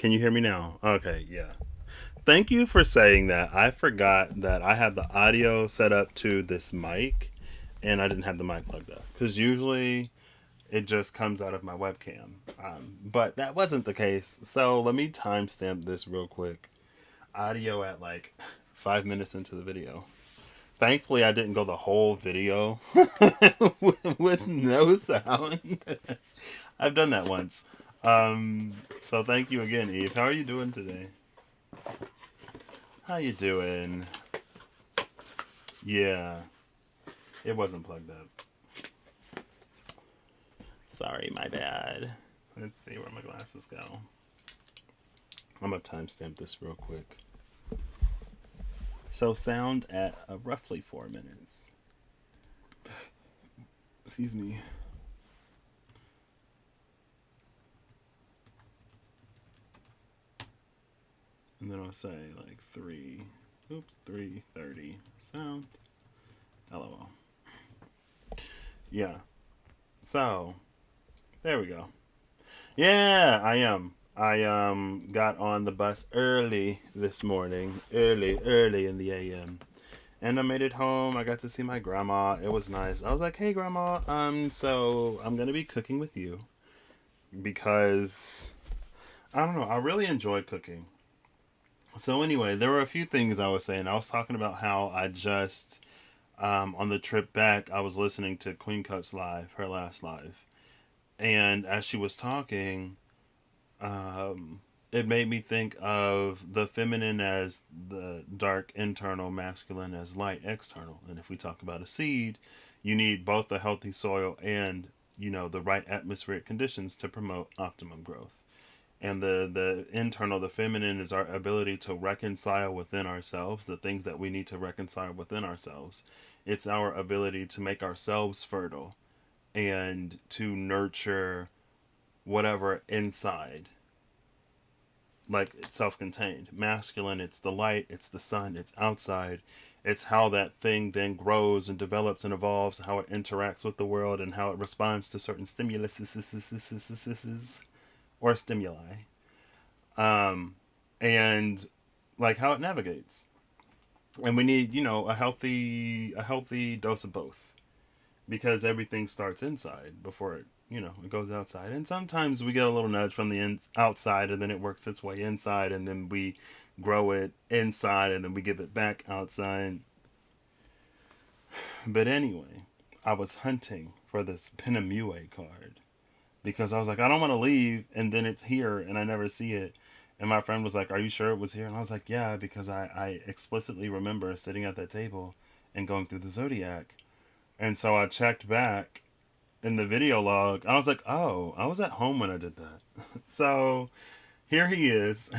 Can you hear me now? Okay, yeah. Thank you for saying that. I forgot that I have the audio set up to this mic and I didn't have the mic plugged up. Because usually it just comes out of my webcam. But that wasn't the case. So let me timestamp this real quick. Audio at like 5 minutes into the video. Thankfully, I didn't go the whole video with no sound. I've done that once. So thank you again, Eve. How are you doing today? How you doing? Yeah, it wasn't plugged up. Sorry, my bad. Let's see where my glasses go. I'm gonna timestamp this real quick. So sound at roughly 4 minutes. Excuse me. And then I'll say like 3:30 sound. LOL. Yeah. So there we go. Yeah, I am. I got on the bus early this morning, early in the AM, and I made it home. I got to see my grandma. It was nice. I was like, "Hey, grandma, so I'm gonna be cooking with you because I don't know. I really enjoy cooking." So anyway, there were a few things I was saying. I was talking about how I just on the trip back, I was listening to Queen Cup's live, her last live, and as she was talking, um, it made me think of the feminine as the dark internal, masculine as light external. And if we talk about a seed, you need both a healthy soil and the right atmospheric conditions to promote optimum growth. And the internal, the feminine, is our ability to reconcile within ourselves the things that we need to reconcile within ourselves. It's our ability to make ourselves fertile and to nurture whatever inside, like it's self-contained. Masculine, it's the light, it's the sun, it's outside. It's how that thing then grows and develops and evolves, how it interacts with the world, and how it responds to certain stimulus or stimuli. um, and like how it navigates. And we need, a healthy dose of both because everything starts inside before it goes outside. And sometimes we get a little nudge from the outside, and then it works its way inside, and then we grow it inside, and then we give it back outside. But anyway, I was hunting for this Penemue card because I was like, I don't want to leave, and then it's here, and I never see it. And my friend was like, "Are you sure it was here?" And I was like, "Yeah, because I explicitly remember sitting at that table and going through the zodiac." And so I checked back in the video log. I was like, "Oh, I was at home when I did that." So here he is.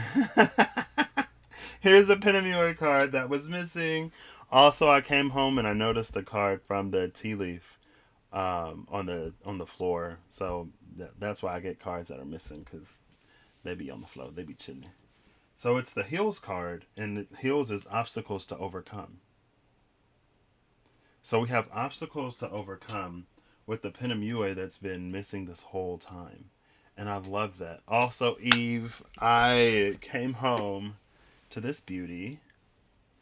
Here's the Penemue card that was missing. Also, I came home and I noticed the card from the tea leaf on the floor. So that's why I get cards that are missing because they be on the floor. They be chilling. So it's the heals card, and the heals is obstacles to overcome. So we have obstacles to overcome with the Penemue that's been missing this whole time. And I love that. Also, Eve, I came home to this beauty.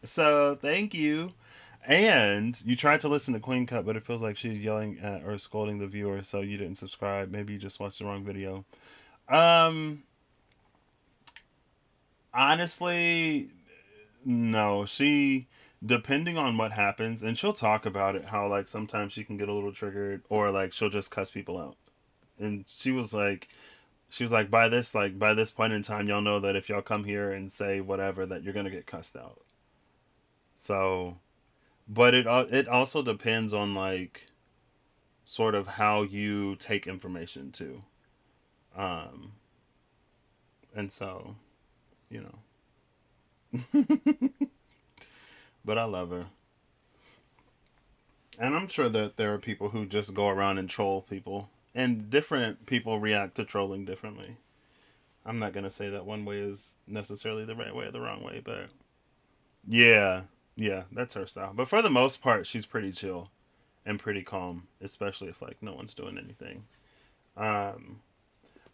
So thank you. And you tried to listen to Queen Cup, but it feels like she's yelling at or scolding the viewer, so you didn't subscribe. Maybe you just watched the wrong video. Um, Honestly, no. Depending on what happens, and she'll talk about it, how like sometimes she can get a little triggered, or like she'll just cuss people out. And she was like, by this point in time, y'all know that if y'all come here and say whatever, that you're gonna get cussed out. So, but it also depends on like sort of how you take information too. Um, and so you know, but I love her. And I'm sure that there are people who just go around and troll people, and different people react to trolling differently. I'm not gonna say that one way is necessarily the right way or the wrong way, but yeah, yeah, that's her style. But for the most part, she's pretty chill and pretty calm, especially if like no one's doing anything. Um,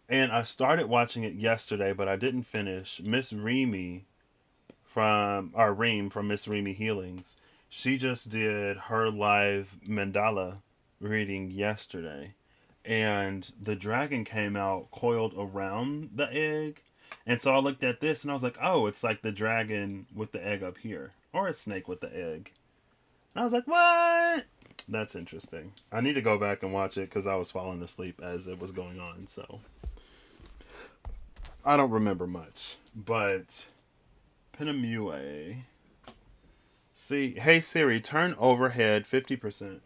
And I started watching it yesterday, but I didn't finish. Miss Remy Reem from Miss Remy Healings, she just did her live mandala reading yesterday. And the dragon came out coiled around the egg. And so I looked at this and I was like, oh, it's like the dragon with the egg up here, or a snake with the egg. And I was like, what? That's interesting. I need to go back and watch it because I was falling asleep as it was going on. So I don't remember much. But Penemue. See, hey Siri, turn overhead 50%.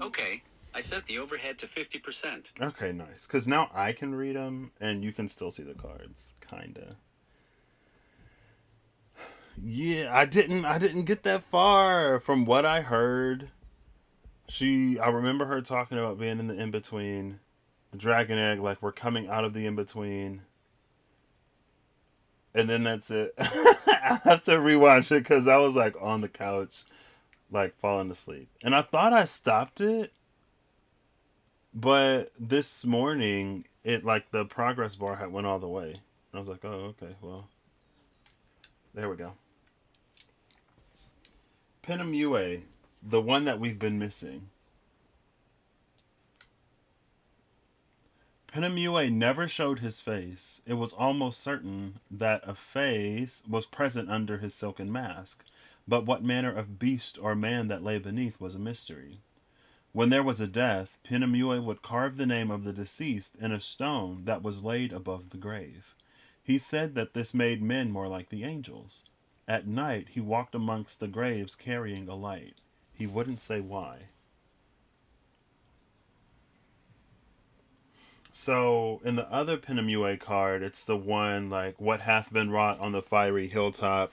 Okay, I set the overhead to 50%. Okay, nice. Because now I can read them and you can still see the cards, kinda. Yeah, I didn't get that far. From what I heard, I remember her talking about being in the in between, the dragon egg, like we're coming out of the in between, and then that's it. I have to rewatch it because I was like on the couch, like falling asleep, and I thought I stopped it, but this morning it like the progress bar had went all the way. I was like, oh okay, well there we go. Penemue, the one that we've been missing. Penemue never showed his face. It was almost certain that a face was present under his silken mask, but what manner of beast or man that lay beneath was a mystery. When there was a death, Penemue would carve the name of the deceased in a stone that was laid above the grave. He said that this made men more like the angels. At night, he walked amongst the graves carrying a light. He wouldn't say why. So in the other Penemue card, it's the one like what hath been wrought on the fiery hilltop.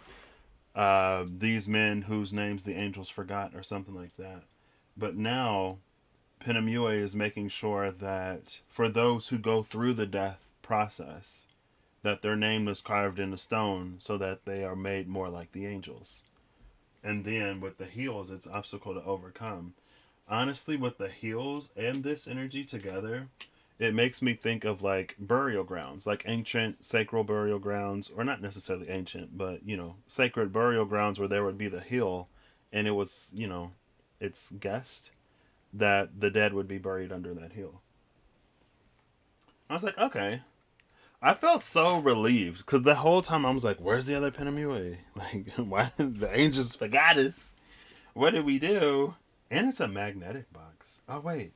These men whose names the angels forgot, or something like that. But now Penemue is making sure that for those who go through the death process, that their name is carved in a stone so that they are made more like the angels. And then with the heels, it's obstacle to overcome. Honestly, with the heels and this energy together, it makes me think of like burial grounds, like ancient sacral burial grounds, or not necessarily ancient, but sacred burial grounds where there would be the hill, and it was, it's guessed that the dead would be buried under that hill. I was like, okay. I felt so relieved because the whole time I was like, where's the other Penemue? Like, why did the angels forgot us? What did we do? And it's a magnetic box. Oh, wait.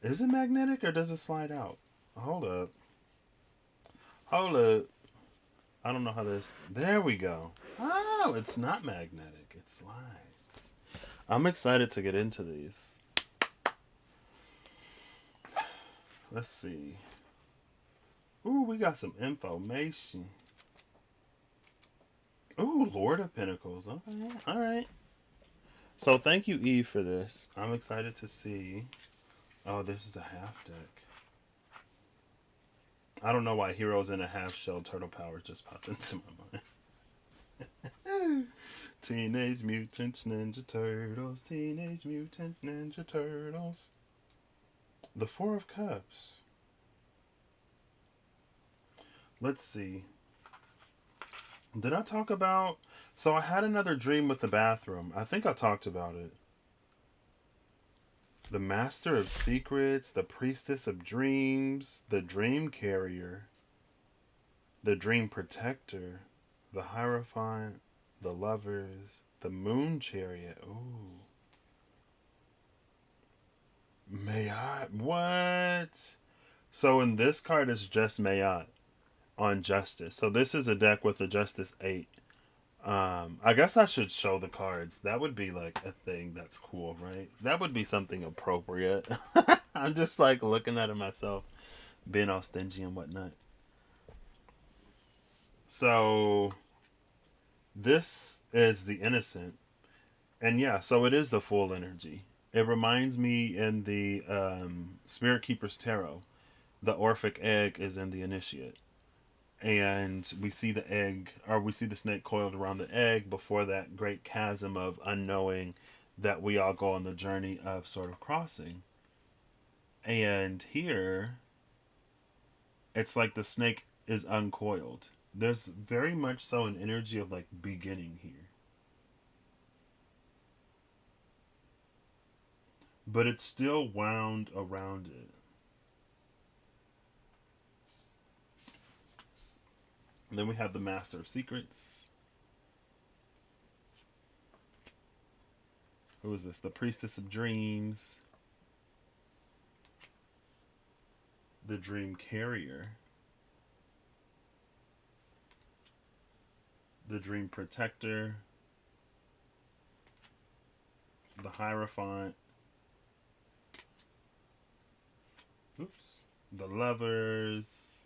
Is it magnetic or does it slide out? Hold up. Hold up. I don't know how this. There we go. Oh, it's not magnetic. It slides. I'm excited to get into these. Let's see. Ooh, we got some information. Ooh, Lord of Pentacles. Okay, all right. So thank you, Eve, for this. I'm excited to see. Oh, this is a half deck. I don't know why Heroes in a Half Shell Turtle Power just popped into my mind. Teenage Mutant Ninja Turtles. Teenage Mutant Ninja Turtles. The Four of Cups. Let's see. Did I talk about... So I had another dream with the bathroom. I think I talked about it. The Master of Secrets, the Priestess of Dreams, the Dream Carrier, the Dream Protector, the Hierophant, the Lovers, the Moon Chariot. Ooh. Mayat. What? So in this card, it's just Mayat on Justice. So this is a deck with the Justice 8. I guess I should show the cards. That would be like a thing that's cool, right? That would be something appropriate. I'm just like looking at it myself, being all stingy and whatnot. So this is the Innocent. And yeah, so it is the full energy. It reminds me in the Spirit Keeper's Tarot, the Orphic egg is in the Initiate. And we see the egg, or we see the snake coiled around the egg before that great chasm of unknowing that we all go on the journey of sort of crossing. And here, it's like the snake is uncoiled. There's very much so an energy of like beginning here. But it's still wound around it. And then we have the Master of Secrets. Who is this? The Priestess of Dreams. The Dream Carrier. The Dream Protector. The Hierophant. Oops. The Lovers.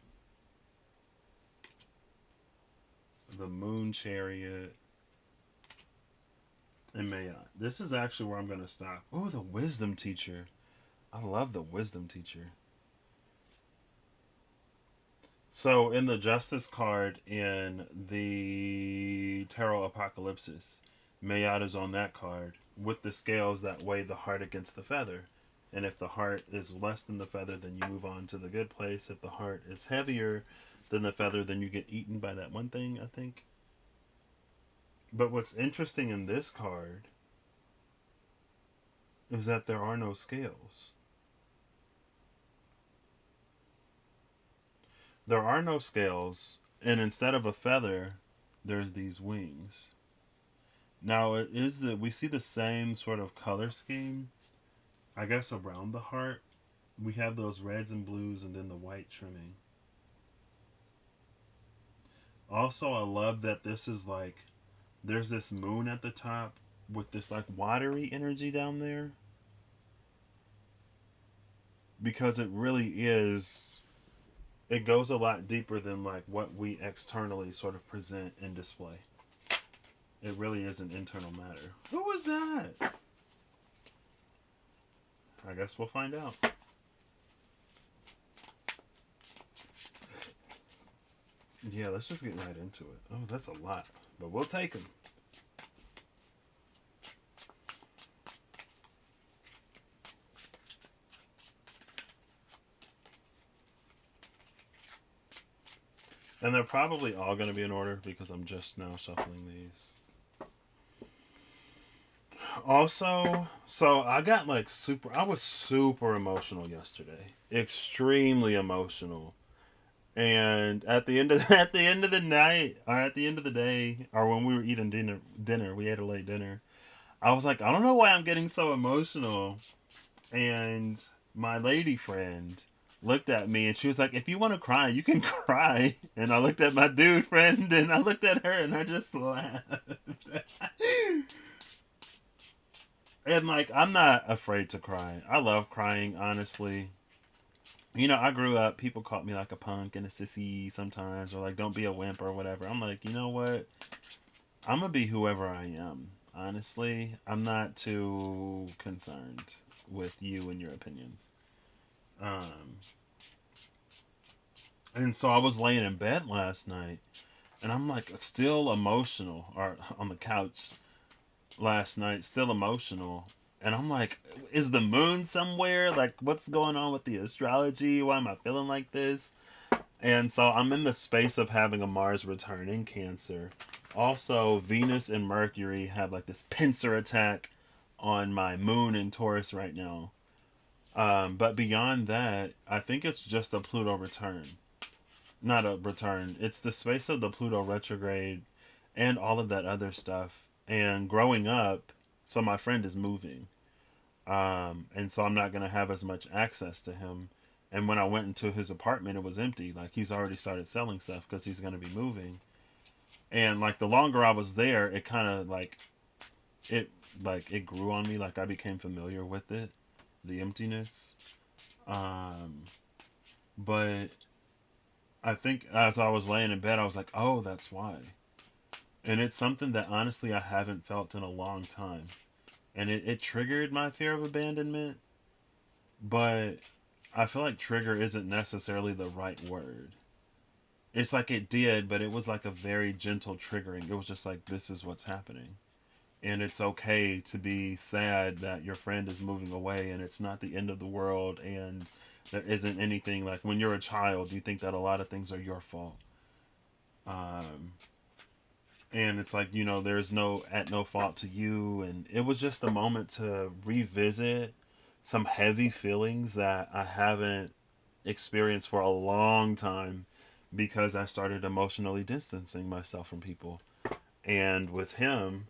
The Moon Chariot. And Mayat. This is actually where I'm going to stop. Oh, the Wisdom Teacher. I love the Wisdom Teacher. So, in the Justice card in the Tarot Apocalypsis, Mayat is on that card with the scales that weigh the heart against the feather. And if the heart is less than the feather, then you move on to the good place. If the heart is heavier than the feather, then you get eaten by that one thing, I think. But what's interesting in this card is that there are no scales. There are no scales, and instead of a feather, there's these wings. Now, it is that we see the same sort of color scheme, I guess, around the heart. We have those reds and blues and then the white trimming. Also, I love that this is like, there's this moon at the top with this like watery energy down there. Because it really is, it goes a lot deeper than like what we externally sort of present and display. It really is an internal matter. Who was that? I guess we'll find out. Yeah, let's just get right into it. Oh, that's a lot. But we'll take them. And they're probably all going to be in order because I'm just now shuffling these. Also, so I got like I was super emotional yesterday. Extremely emotional. And at the end of the night, or at the end of the day, or when we were eating dinner, we ate a late dinner. I was like, I don't know why I'm getting so emotional. And my lady friend looked at me and she was like, if you want to cry, you can cry. And I looked at my dude friend and I looked at her and I just laughed. And like, I'm not afraid to cry. I love crying, honestly. You know, I grew up, people called me like a punk and a sissy sometimes, or like, don't be a wimp or whatever. I'm like, you know what? I'm going to be whoever I am. Honestly, I'm not too concerned with you and your opinions. And so I was laying in bed last night, and I'm like still emotional, or on the couch last night, still emotional. And I'm like, is the moon somewhere? Like, what's going on with the astrology? Why am I feeling like this? And so I'm in the space of having a Mars return in Cancer. Also, Venus and Mercury have like this pincer attack on my moon in Taurus right now. But beyond that, I think it's just a Pluto return. Not a return. It's the space of the Pluto retrograde and all of that other stuff. And growing up, so my friend is moving. And so I'm not going to have as much access to him. And when I went into his apartment, it was empty. Like, he's already started selling stuff because he's going to be moving. And like, the longer I was there, it kind of like it grew on me. Like, I became familiar with it, the emptiness. But I think as I was laying in bed, I was like, oh, that's why. And it's something that honestly I haven't felt in a long time. And it triggered my fear of abandonment. But I feel like trigger isn't necessarily the right word. It's like it did, but it was like a very gentle triggering. It was just like, this is what's happening. And it's okay to be sad that your friend is moving away, and it's not the end of the world, and there isn't anything like when you're a child, you think that a lot of things are your fault. Um, and it's like, there's no fault to you. And it was just a moment to revisit some heavy feelings that I haven't experienced for a long time because I started emotionally distancing myself from people. And with him,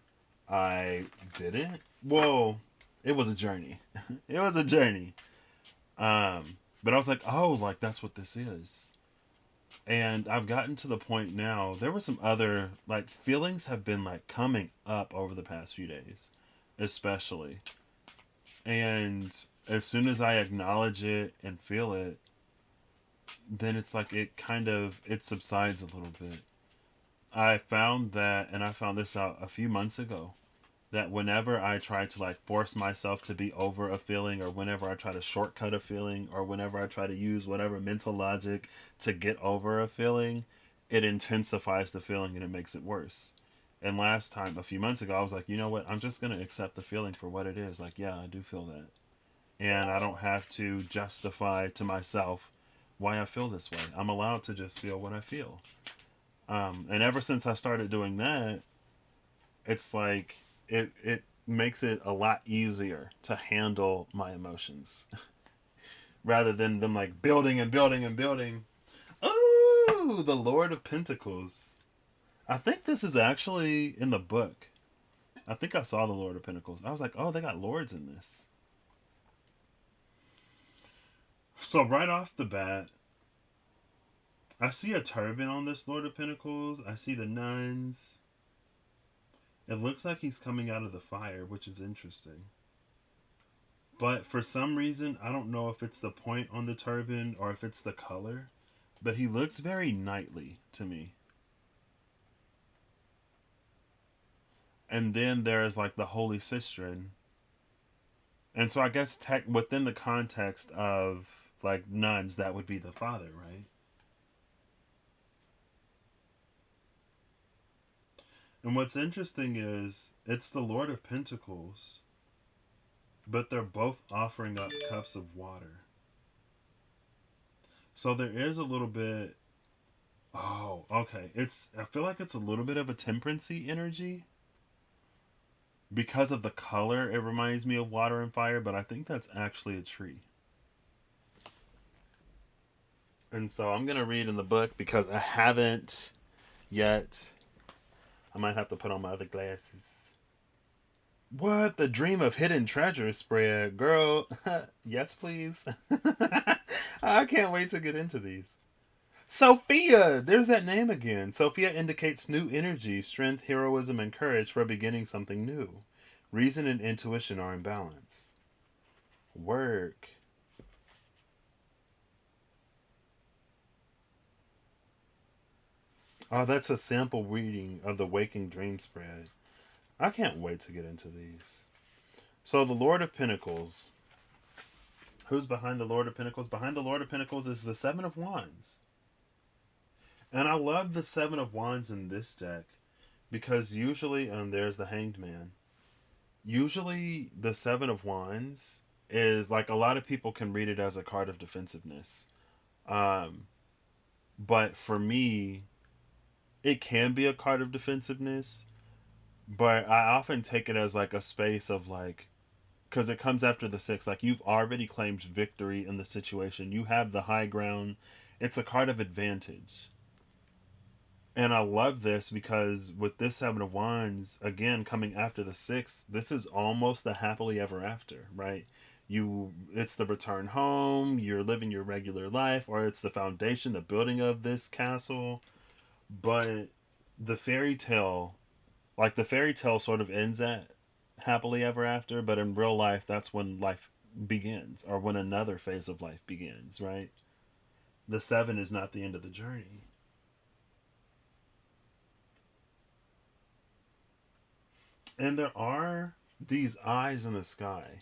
I didn't. Well, it was a journey. It was a journey. But I was like, oh, like that's what this is. And I've gotten to the point now. There were some other like feelings have been like coming up over the past few days, especially. And as soon as I acknowledge it and feel it, then it's like it subsides a little bit. I found that, and I found this out a few months ago, that whenever I try to like force myself to be over a feeling, or whenever I try to shortcut a feeling, or whenever I try to use whatever mental logic to get over a feeling, it intensifies the feeling and it makes it worse. And last time, a few months ago, I was like, you know what? I'm just going to accept the feeling for what it is. Like, yeah, I do feel that. And I don't have to justify to myself why I feel this way. I'm allowed to just feel what I feel. And ever since I started doing that, it's like it makes it a lot easier to handle my emotions rather than them like building and building and building. Oh, the Lord of Pentacles. I think this is actually in the book. I think I saw the Lord of Pentacles. I was like, oh, they got lords in this. So right off the bat, I see a turban on this Lord of Pentacles. I see the nuns. It looks like he's coming out of the fire, which is interesting. But for some reason, I don't know if it's the point on the turban or if it's the color, but he looks very knightly to me. And then there's like the Holy Sistren. And so I guess within the context of like nuns, that would be the father, right? And what's interesting is it's the Lord of Pentacles, but they're both offering up cups of water. So there is a little bit. Oh, okay. I feel like it's a little bit of a temperancy energy. Because of the color, it reminds me of water and fire, but I think that's actually a tree. And so I'm going to read in the book because I haven't yet. I might have to put on my other glasses. What? The Dream of Hidden Treasure spread. Girl, yes, please. I can't wait to get into these. Sophia! There's that name again. Sophia indicates new energy, strength, heroism, and courage for beginning something new. Reason and intuition are in balance. Work. Oh, that's a sample reading of the Waking Dream spread. I can't wait to get into these. So, the Lord of Pentacles. Who's behind the Lord of Pentacles? Behind the Lord of Pentacles is the Seven of Wands. And I love the Seven of Wands in this deck because usually, there's the Hanged Man. Usually, the Seven of Wands is like a lot of people can read it as a card of defensiveness. Um, but for me, it can be a card of defensiveness, but I often take it as like a space of like, because it comes after the six, like you've already claimed victory in the situation, you have the high ground. It's a card of advantage. And I love this because with this Seven of Wands, again, coming after the six, this is almost the happily ever after, right? It's the return home, you're living your regular life, or it's the foundation, the building of this castle. But the fairy tale, like the fairy tale sort of ends at happily ever after, but in real life, that's when life begins, or when another phase of life begins, right? The seven is not the end of the journey. And there are these eyes in the sky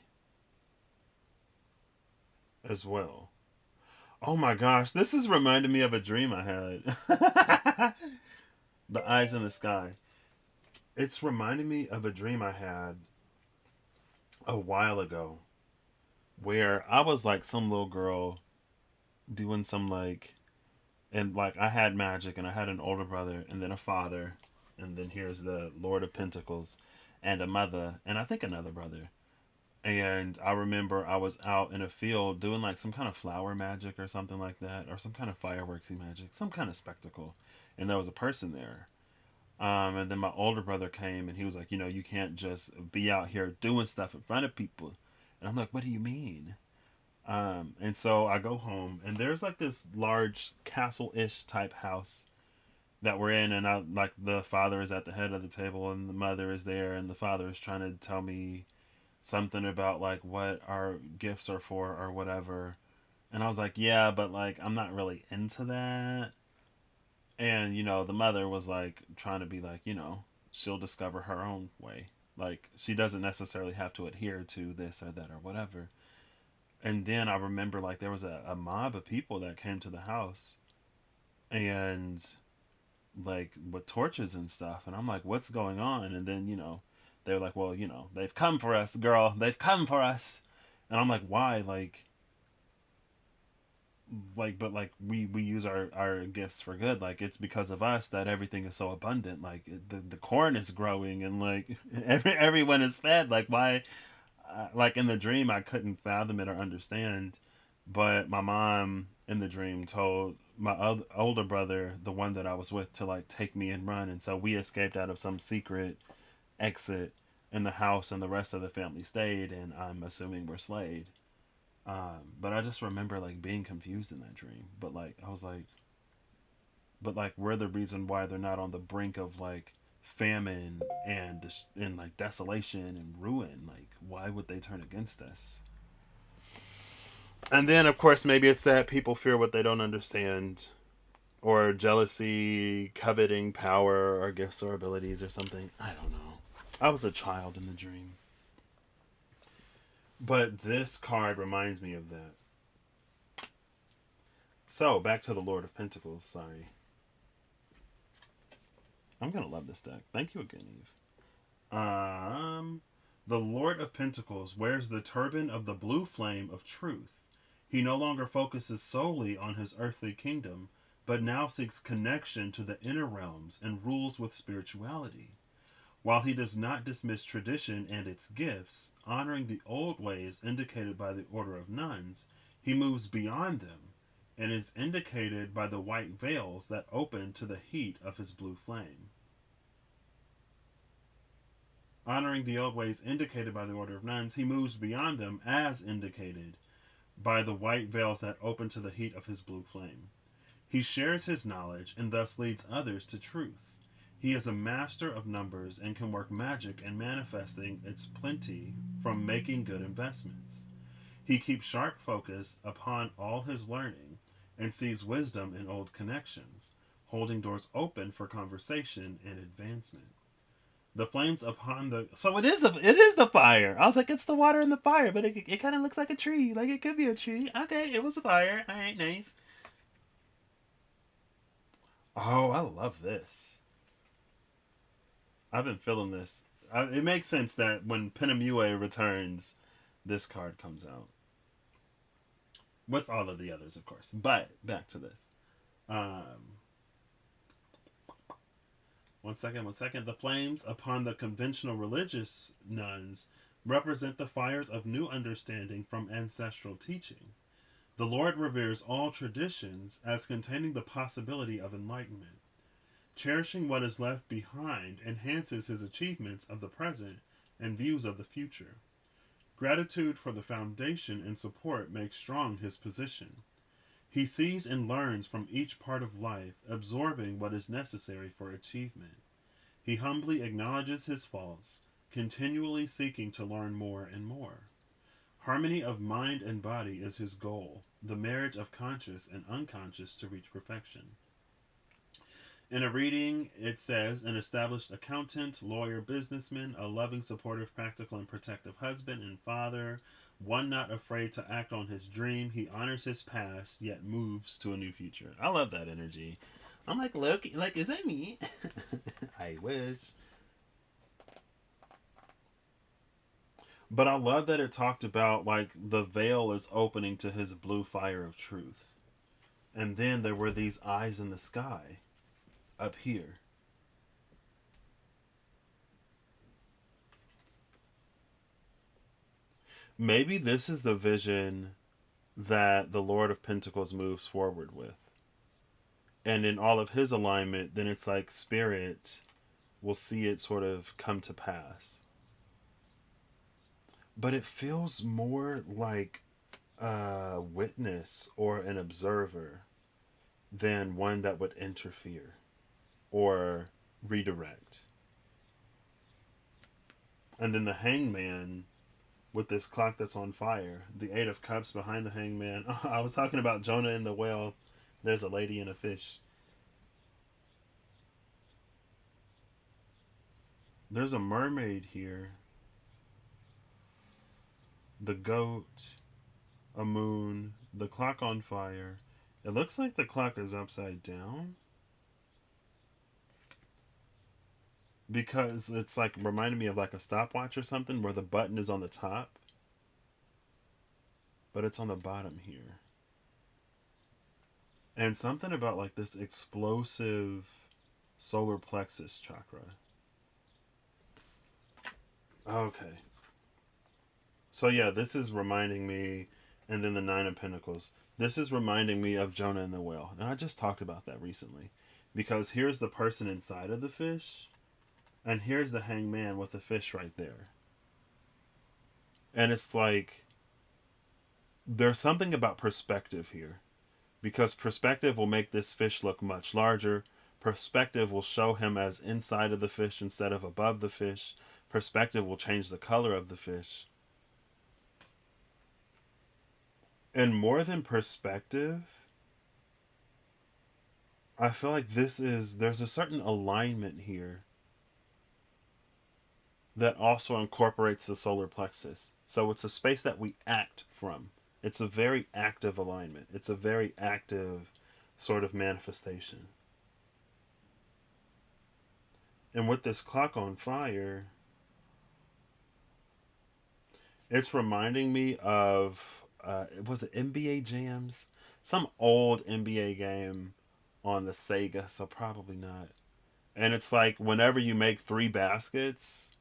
as well. Oh my gosh, this is reminding me of a dream I had. The eyes in the sky. It's reminding me of a dream I had a while ago where I was like some little girl doing some like, and like I had magic and I had an older brother and then a father, and then here's the Lord of Pentacles and a mother and I think another brother. And I remember I was out in a field doing like some kind of flower magic or something like that, or some kind of fireworksy magic, some kind of spectacle. And there was a person there. And then my older brother came and he was like, you can't just be out here doing stuff in front of people. And I'm like, what do you mean? And so I go home and there's like this large castle ish type house that we're in. And I like the father is at the head of the table and the mother is there. And the father is trying to tell me something about like what our gifts are for or whatever. And I was like, yeah, but like I'm not really into that. And the mother was like trying to be like, she'll discover her own way. Like she doesn't necessarily have to adhere to this or that or whatever. And then I remember like there was a mob of people that came to the house and like with torches and stuff. And I'm like, what's going on? And then, they were like, well, they've come for us, girl. They've come for us. And I'm like, why? But like we use our gifts for good. Like it's because of us that everything is so abundant. Like the corn is growing and like everyone is fed. Like why? Like in the dream, I couldn't fathom it or understand. But my mom in the dream told my older brother, the one that I was with, to like take me and run. And so we escaped out of some secret exit in the house, and the rest of the family stayed. And I'm assuming we're slayed. But I just remember like being confused in that dream. But like I was like, but like we're the reason why they're not on the brink of like famine and like desolation and ruin. Like why would they turn against us? And then of course maybe it's that people fear what they don't understand, or jealousy, coveting power or gifts or abilities or something. I don't know. I was a child in the dream. But this card reminds me of that. So back to the Lord of Pentacles. Sorry. I'm gonna love this deck. Thank you again, Eve. The Lord of Pentacles wears the turban of the blue flame of truth. He no longer focuses solely on his earthly kingdom, but now seeks connection to the inner realms and rules with spirituality. While he does not dismiss tradition and its gifts, honoring the old ways indicated by the Order of Nuns, he moves beyond them and is indicated by the white veils that open to the heat of his blue flame. Honoring the old ways indicated by the Order of Nuns, he moves beyond them as indicated by the white veils that open to the heat of his blue flame. He shares his knowledge and thus leads others to truth. He is a master of numbers and can work magic and manifesting its plenty from making good investments. He keeps sharp focus upon all his learning and sees wisdom in old connections, holding doors open for conversation and advancement. The flames upon the so it is the fire. I was like, it's the water and the fire, but it kind of looks like a tree. Like it could be a tree. Okay, it was a fire. All right, nice. Oh, I love this. I've been feeling this. It makes sense that when Penemue returns, this card comes out with all of the others, of course. But back to this. Um, One second, one second. The flames upon the conventional religious nuns represent the fires of new understanding from ancestral teaching. The Lord reveres all traditions as containing the possibility of enlightenment. Cherishing what is left behind enhances his achievements of the present and views of the future. Gratitude for the foundation and support makes strong his position. He sees and learns from each part of life, absorbing what is necessary for achievement. He humbly acknowledges his faults, continually seeking to learn more and more. Harmony of mind and body is his goal, the marriage of conscious and unconscious to reach perfection. In a reading, it says an established accountant, lawyer, businessman, a loving, supportive, practical, and protective husband and father, one not afraid to act on his dream. He honors his past, yet moves to a new future. I love that energy. I'm like, Loki, like, is that me? I wish. But I love that it talked about like the veil is opening to his blue fire of truth. And then there were these eyes in the sky up here. Maybe this is the vision that the Lord of Pentacles moves forward with. And in all of his alignment, then it's like spirit will see it sort of come to pass. But it feels more like a witness or an observer than one that would interfere or redirect. And then the hangman with this clock that's on fire, the Eight of Cups behind the hangman. I was talking about Jonah and the whale. There's a lady and a fish. There's a mermaid here. The goat, a moon, the clock on fire. It looks like the clock is upside down. Because it's like reminding me of like a stopwatch or something where the button is on the top. But it's on the bottom here. And something about like this explosive solar plexus chakra. Okay. So yeah, this is reminding me, and then the Nine of Pentacles. This is reminding me of Jonah and the whale. And I just talked about that recently. Because here's the person inside of the fish, and here's the hangman with the fish right there. And it's like, there's something about perspective here. Because perspective will make this fish look much larger. Perspective will show him as inside of the fish instead of above the fish. Perspective will change the color of the fish. And more than perspective, I feel like there's a certain alignment here that also incorporates the solar plexus. So it's a space that we act from. It's a very active alignment. It's a very active sort of manifestation. And with this clock on fire, it's reminding me of, was it NBA Jams? Some old NBA game on the Sega, so probably not. And it's like whenever you make 3 baskets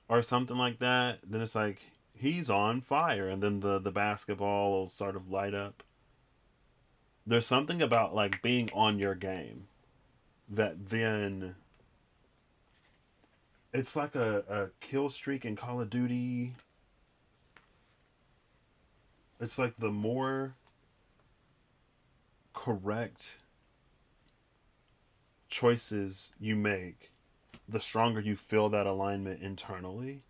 or something like that, then it's like he's on fire, and then the basketball will sort of light up. There's something about like being on your game that then it's like a kill streak in Call of Duty. It's like the more correct choices you make, the stronger you feel that alignment internally.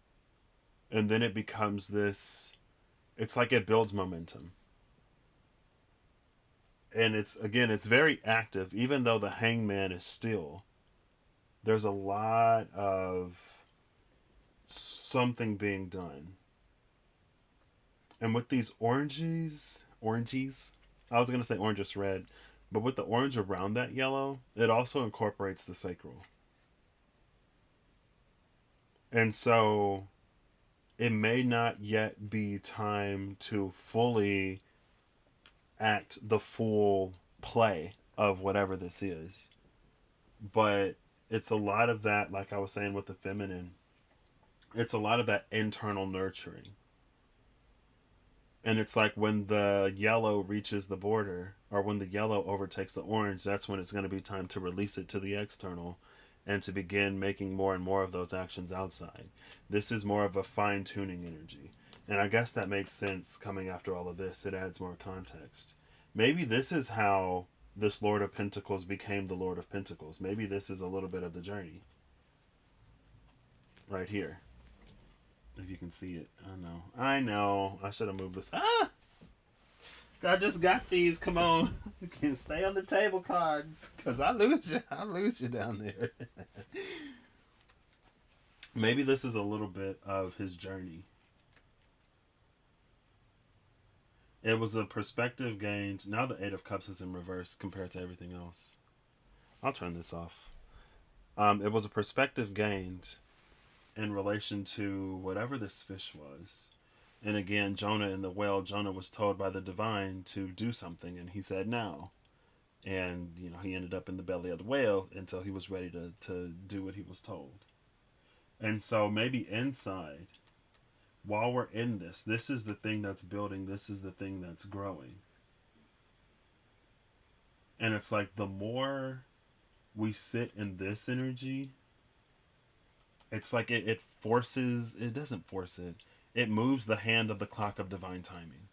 And then it becomes this, it's like it builds momentum. And it's, again, it's very active, even though the hangman is still. There's a lot of something being done. And with these oranges, I was going to say oranges red, but with the orange around that yellow, it also incorporates the sacral. And so it may not yet be time to fully act the full play of whatever this is. But it's a lot of that, like I was saying with the feminine, it's a lot of that internal nurturing. And it's like when the yellow reaches the border, or when the yellow overtakes the orange, that's when it's going to be time to release it to the external and to begin making more and more of those actions outside. This is more of a fine-tuning energy. And I guess that makes sense coming after all of this. It adds more context. Maybe this is how this Lord of Pentacles became the Lord of Pentacles. Maybe this is a little bit of the journey. Right here. If you can see it. I know. I should have moved this. Ah! I just got these. Come on. You can stay on the table cards. Because I lose you down there. Maybe this is a little bit of his journey. It was a perspective gained. Now the Eight of Cups is in reverse compared to everything else. I'll turn this off. It was a perspective gained in relation to whatever this fish was. And again, Jonah and the whale, Jonah was told by the divine to do something, and he said now. And, he ended up in the belly of the whale until he was ready to do what he was told. And so maybe inside, while we're in this is the thing that's building, this is the thing that's growing. And it's like the more we sit in this energy, it's like it forces, it doesn't force it, it moves the hand of the clock of divine timing.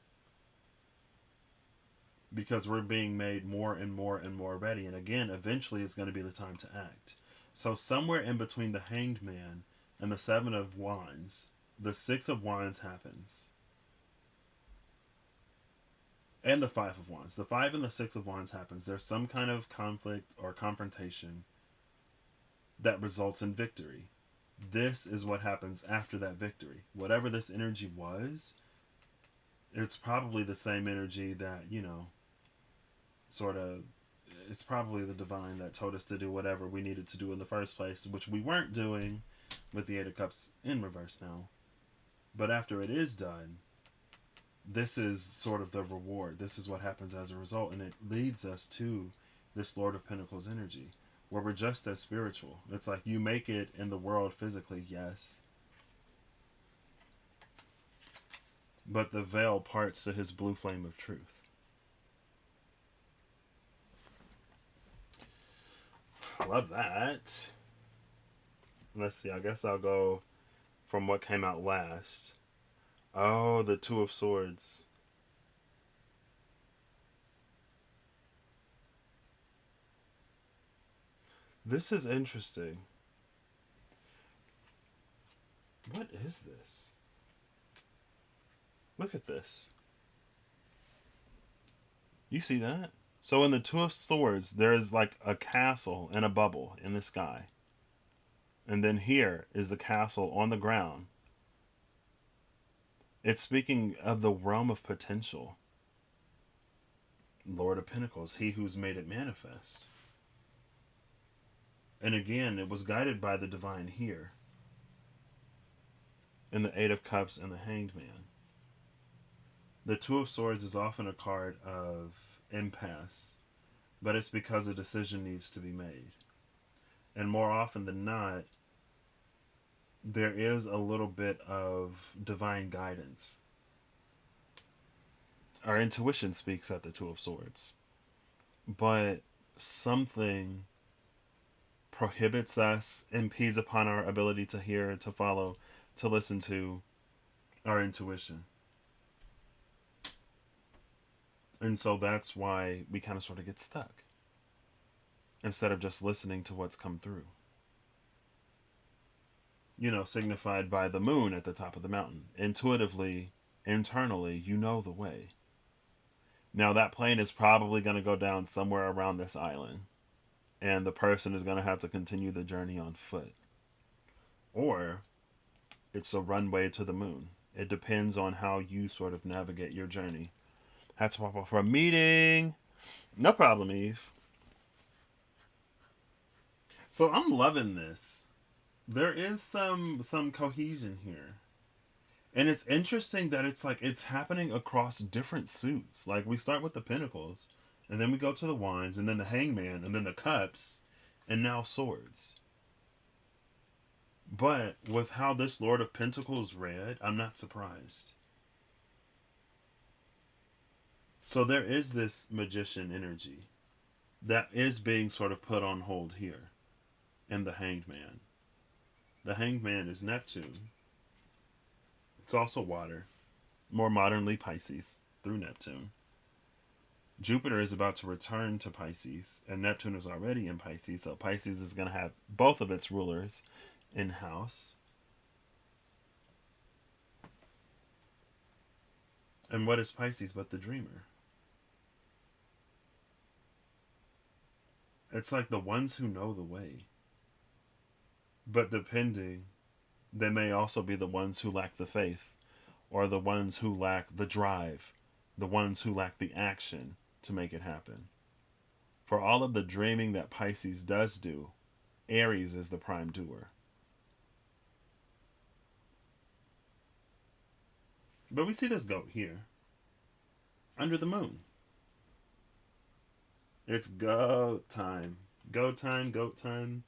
Because we're being made more and more and more ready. And again, eventually it's going to be the time to act. So somewhere in between the Hanged Man and the Seven of Wands, the Six of Wands happens. And the Five of Wands. The Five and the Six of Wands happens. There's some kind of conflict or confrontation that results in victory. This is what happens after that victory. Whatever this energy was, it's probably the same energy that, it's probably the divine that told us to do whatever we needed to do in the first place, which we weren't doing with the Eight of Cups in reverse now. But after it is done, this is sort of the reward. This is what happens as a result, and it leads us to this Lord of Pentacles energy, where we're just as spiritual. It's like you make it in the world physically, yes, but the veil parts to his blue flame of truth. Love that. Let's see, I guess I'll go from what came out last. Oh, the Two of Swords. This is interesting. What is this? Look at this. You see that? So in the Two of Swords, there's like a castle and a bubble in the sky. And then here is the castle on the ground. It's speaking of the realm of potential. Lord of Pentacles, he who's made it manifest. And again, it was guided by the divine here. In the Eight of Cups and the Hanged Man. The Two of Swords is often a card of impasse, but it's because a decision needs to be made. And more often than not, there is a little bit of divine guidance. Our intuition speaks at the Two of Swords, but something prohibits us, impedes upon our ability to hear, to follow, to listen to our intuition. And so that's why we kind of sort of get stuck instead of just listening to what's come through. Signified by the moon at the top of the mountain. Intuitively, internally, you know the way. Now that plane is probably going to go down somewhere around this island, and the person is going to have to continue the journey on foot. Or it's a runway to the moon. It depends on how you sort of navigate your journey. Had to pop off for a meeting. No problem, Eve. So I'm loving this. There is some cohesion here. And it's interesting that it's happening across different suits. Like we start with the Pentacles, and then we go to the Wands, and then the Hangman, and then the Cups, and now Swords. But with how this Lord of Pentacles read, I'm not surprised. So there is this magician energy that is being sort of put on hold here in the Hanged Man. The Hanged Man is Neptune. It's also water, more modernly Pisces through Neptune. Jupiter is about to return to Pisces, and Neptune is already in Pisces, so Pisces is going to have both of its rulers in house. And what is Pisces but the dreamer? It's like the ones who know the way. But depending, they may also be the ones who lack the faith, or the ones who lack the drive, the ones who lack the action to make it happen. For all of the dreaming that Pisces does do, Aries is the prime doer. But we see this goat here under the moon. It's goat time. Goat time, goat time.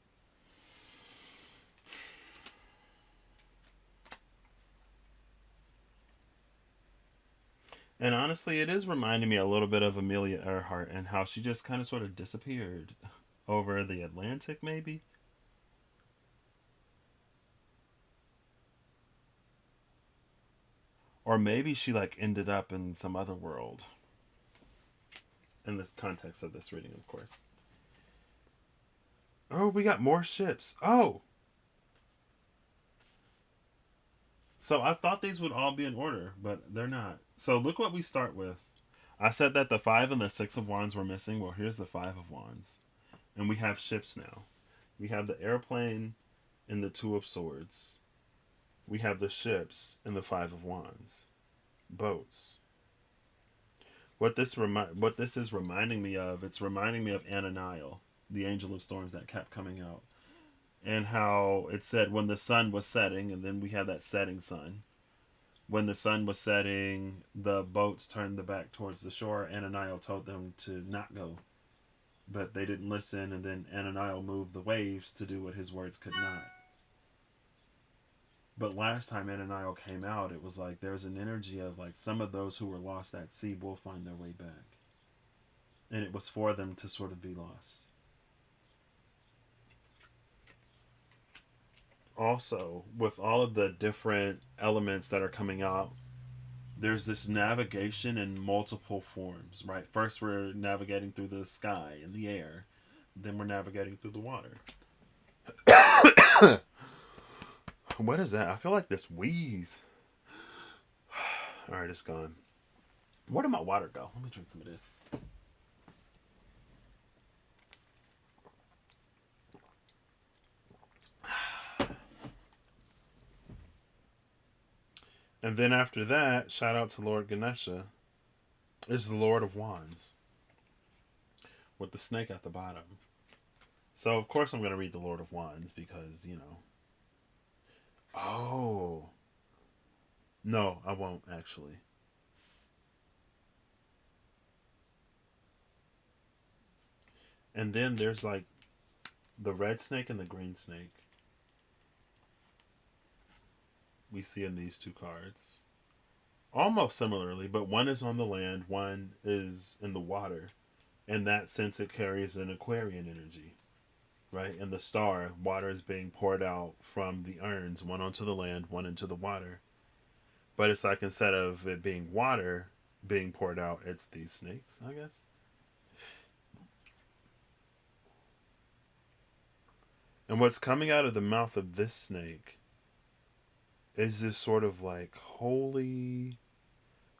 And honestly, it is reminding me a little bit of Amelia Earhart and how she just kind of sort of disappeared over the Atlantic, maybe? Or maybe she like ended up in some other world. In this context of this reading, of course. Oh, we got more ships. Oh! So I thought these would all be in order, but they're not. So look what we start with. I said that the 5 and the 6 of Wands were missing. Well, here's the 5 of Wands. And we have ships now. We have the airplane and the 2 of Swords. We have the ships and the 5 of Wands. Boats. What this is reminding me of, it's reminding me of Ananiel, the angel of storms that kept coming out. And how it said when the sun was setting, and then we have that setting sun. When the sun was setting, the boats turned the back towards the shore. Ananiel told them to not go. But they didn't listen, and then Ananiel moved the waves to do what his words could not. But last time Ananiel came out, it was like there's an energy of like some of those who were lost at sea will find their way back. And it was for them to sort of be lost. Also, with all of the different elements that are coming out, there's this navigation in multiple forms, right? First, we're navigating through the sky and the air. Then we're navigating through the water. What is that? I feel like this wheeze. All right, it's gone. Where did my water go? Let me drink some of this. And then after that, shout out to Lord Ganesha, is the Lord of Wands with the snake at the bottom. So, of course, I'm going to read the Lord of Wands because, you know. Oh. No, I won't, actually. And then there's like the red snake and the green snake we see in these two cards. Almost similarly, but one is on the land, one is in the water. In that sense, it carries an Aquarian energy, right? And the star, water is being poured out from the urns, one onto the land, one into the water. But it's like instead of it being water being poured out, it's these snakes, I guess. And what's coming out of the mouth of this snake is this sort of like holy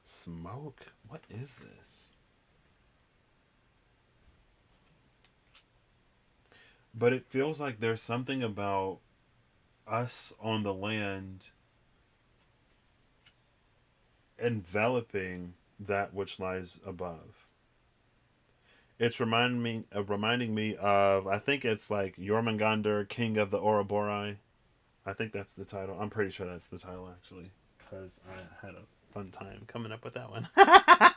smoke. What is this? But it feels like there's something about us on the land enveloping that which lies above. It's reminding me of, I think it's like Jormungandr, King of the Ouroboros. I think that's the title. I'm pretty sure that's the title actually, because I had a fun time coming up with that one. I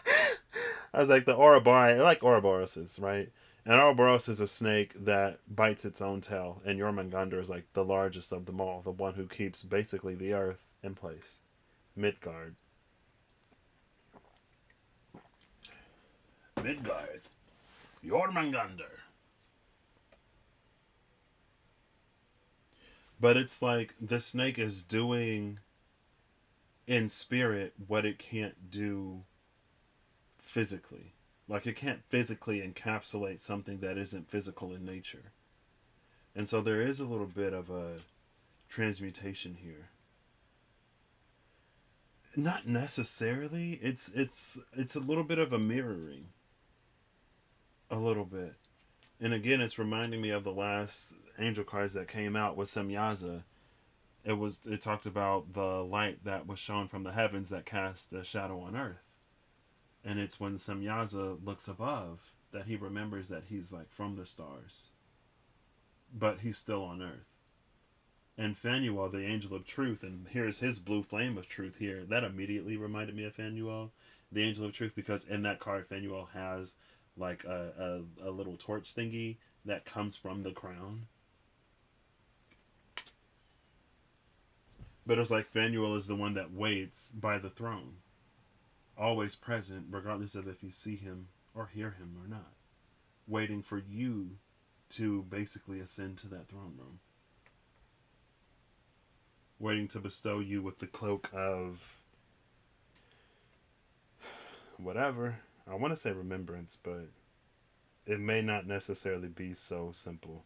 was like the Ouroboros, like Ouroboroses, right? And Ouroboros is a snake that bites its own tail, and Jormungandr is like the largest of them all, the one who keeps basically the earth in place. Midgard. Midgard. Jormungandr. But it's like the snake is doing in spirit what it can't do physically. Like it can't physically encapsulate something that isn't physical in nature. And so there is a little bit of a transmutation here. Not necessarily. It's a little bit of a mirroring. A little bit. And again, it's reminding me of the last angel cards that came out with Semyaza. It talked about the light that was shown from the heavens that cast a shadow on earth. And it's when Semyaza looks above that he remembers that he's like from the stars. But he's still on earth. And Phanuel, the angel of truth, and here's his blue flame of truth here. That immediately reminded me of Phanuel, the angel of truth, because in that card, Phanuel has like a little torch thingy that comes from the crown. But it's like Phanuel is the one that waits by the throne, always present, regardless of if you see him or hear him or not, waiting for you to basically ascend to that throne room, waiting to bestow you with the cloak of whatever. I want to say remembrance, but it may not necessarily be so simple.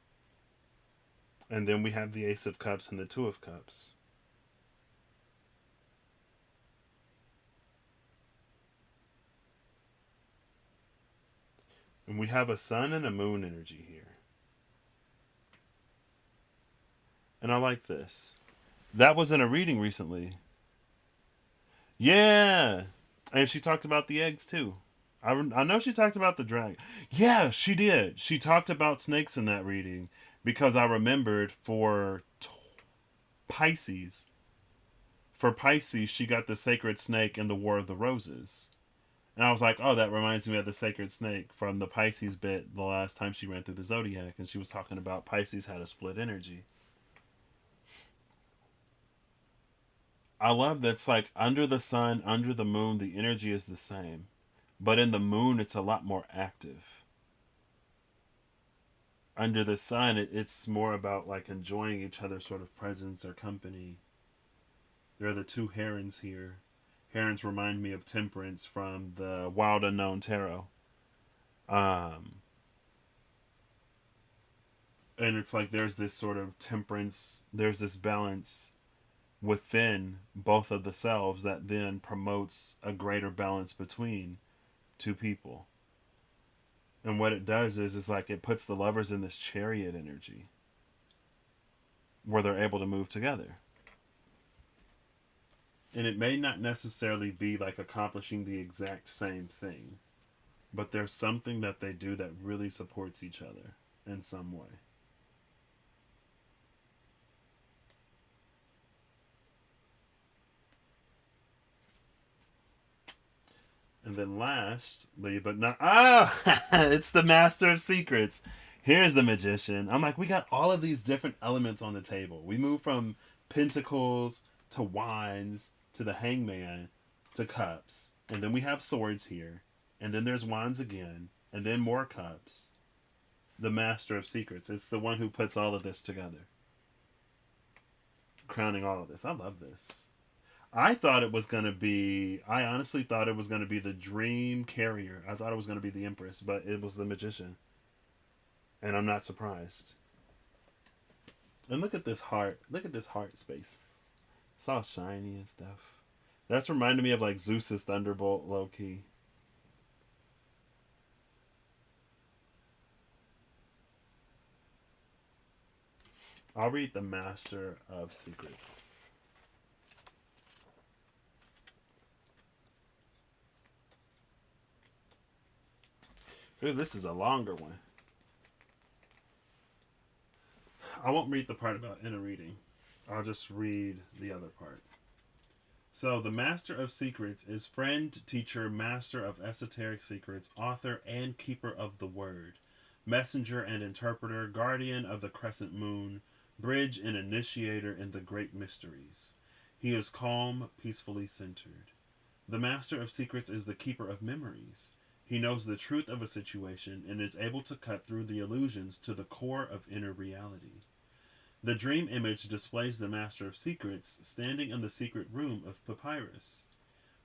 And then we have the Ace of Cups and the Two of Cups. And we have a sun and a moon energy here. And I like this. That was in a reading recently. Yeah. And she talked about the eggs too. I know she talked about the dragon. Yeah, she did. She talked about snakes in that reading because I remembered for Pisces. For Pisces, she got the sacred snake in the War of the Roses. And I was like, oh, that reminds me of the sacred snake from the Pisces bit the last time she ran through the zodiac. And she was talking about Pisces had a split energy. I love that's like under the sun, under the moon, the energy is the same. But in the moon, it's a lot more active. Under the sun, it's more about like enjoying each other's sort of presence or company. There are the two herons here. Herons remind me of Temperance from the Wild Unknown Tarot. Um, and it's like there's this sort of temperance, there's this balance within both of the selves that then promotes a greater balance between two people. And what it does is like it puts the lovers in this chariot energy where they're able to move together. And it may not necessarily be like accomplishing the exact same thing, but there's something that they do that really supports each other in some way. And then lastly, but not it's the Master of Secrets. Here's the Magician. I'm like, we got all of these different elements on the table. We move from Pentacles to Wands to the Hangman to Cups. And then we have Swords here. And then there's Wands again. And then more Cups. The Master of Secrets. It's the one who puts all of this together. Crowning all of this. I love this. I thought it was going to be, I honestly thought it was going to be the Dream Carrier. I thought it was going to be the Empress, but it was the Magician. And I'm not surprised. And look at this heart. Look at this heart space. It's all shiny and stuff. That's reminding me of like Zeus's Thunderbolt, low key. I'll read the Master of Secrets. Ooh, this is a longer one. I won't read the part about inner reading. I'll just read the other part. So, the Master of Secrets is friend, teacher, master of esoteric secrets, author, and keeper of the word, messenger and interpreter, guardian of the crescent moon, bridge and initiator in the great mysteries. He is calm, peacefully centered. The Master of Secrets is the keeper of memories. He knows the truth of a situation and is able to cut through the illusions to the core of inner reality. The dream image displays the Master of Secrets standing in the secret room of Papyrus.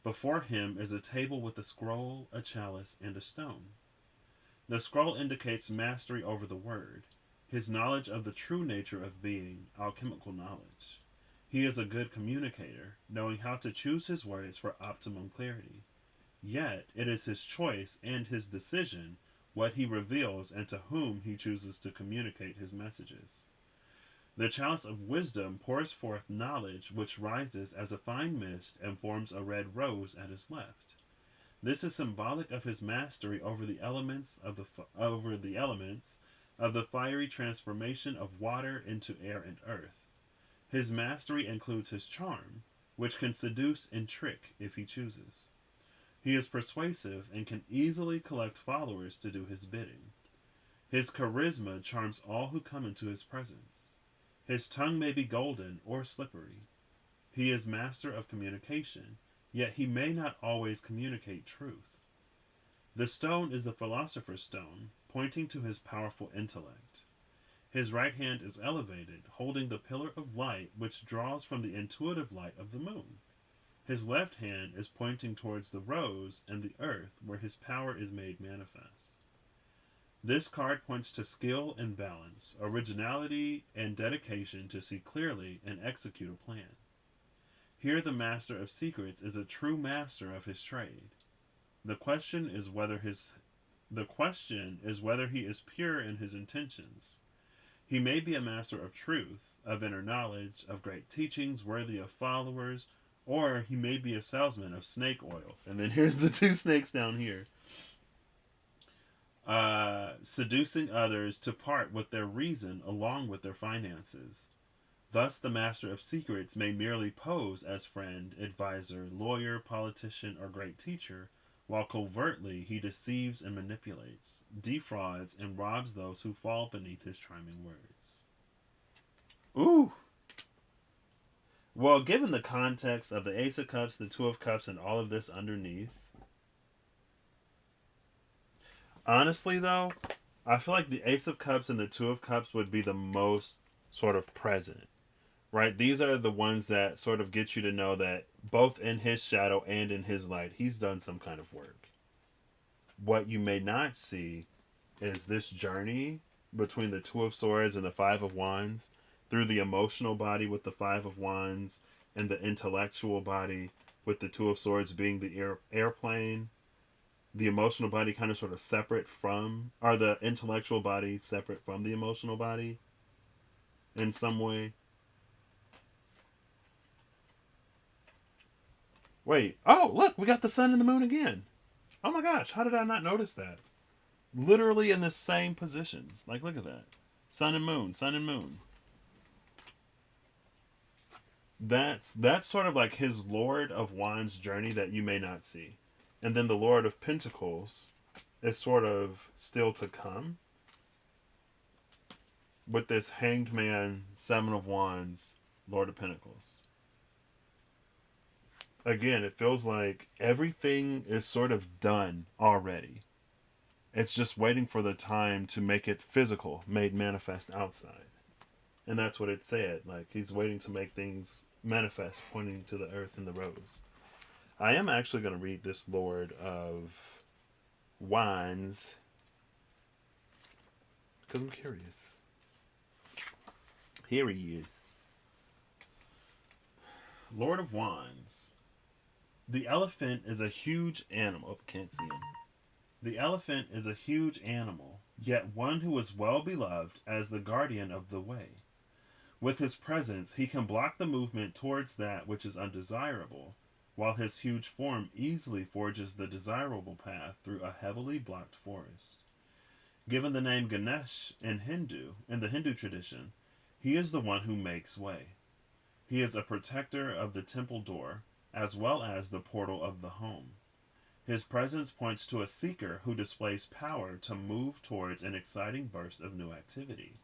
Before him is a table with a scroll, a chalice, and a stone. The scroll indicates mastery over the word, his knowledge of the true nature of being, alchemical knowledge. He is a good communicator, knowing how to choose his words for optimum clarity. Yet, it is his choice and his decision what he reveals and to whom he chooses to communicate his messages. The chalice of wisdom pours forth knowledge which rises as a fine mist and forms a red rose at his left. This is symbolic of his mastery over the elements of the fiery transformation of water into air and earth. His mastery includes his charm, which can seduce and trick if he chooses. He is persuasive and can easily collect followers to do his bidding. His charisma charms all who come into his presence. His tongue may be golden or slippery. He is master of communication, yet he may not always communicate truth. The stone is the philosopher's stone, pointing to his powerful intellect. His right hand is elevated, holding the pillar of light which draws from the intuitive light of the moon. His left hand is pointing towards the rose and the earth, where his power is made manifest. This card points to skill and balance, originality and dedication to see clearly and execute a plan. Here the master of secrets is a true master of his trade. The question is whether he is pure in his intentions. He may be a master of truth, of inner knowledge, of great teachings worthy of followers, or he may be a salesman of snake oil. And then here's the two snakes down here. Seducing others to part with their reason along with their finances. Thus, the master of secrets may merely pose as friend, advisor, lawyer, politician, or great teacher, while covertly he deceives and manipulates, defrauds, and robs those who fall beneath his charming words. Ooh. Well, given the context of the Ace of Cups, the Two of Cups, and all of this underneath, honestly, though, I feel like the Ace of Cups and the Two of Cups would be the most sort of present, right? These are the ones that sort of get you to know that both in his shadow and in his light, he's done some kind of work. What you may not see is this journey between the Two of Swords and the Five of Wands, through the emotional body with the Five of Wands, and the intellectual body with the Two of Swords being the airplane. The emotional body kind of sort of separate from, or the intellectual body separate from the emotional body in some way. Wait, oh, look, we got the sun and the moon again. Oh my gosh, how did I not notice that? Literally in the same positions. Like, look at that. Sun and moon, sun and moon. That's sort of like his Lord of Wands journey that you may not see. And then the Lord of Pentacles is sort of still to come. With this Hanged Man, Seven of Wands, Lord of Pentacles. Again, it feels like everything is sort of done already. It's just waiting for the time to make it physical, made manifest outside. And that's what it said. Like, he's waiting to make things manifest, pointing to the earth and the rose. I am actually going to read this Lord of Wands because I'm curious. Here he is. Lord of Wands. The elephant is a huge animal. Oh, can't see him. The elephant is a huge animal, yet one who is well beloved as the guardian of the way. With his presence, he can block the movement towards that which is undesirable, while his huge form easily forges the desirable path through a heavily blocked forest. Given the name Ganesh in the Hindu tradition, he is the one who makes way. He is a protector of the temple door, as well as the portal of the home. His presence points to a seeker who displays power to move towards an exciting burst of new activity.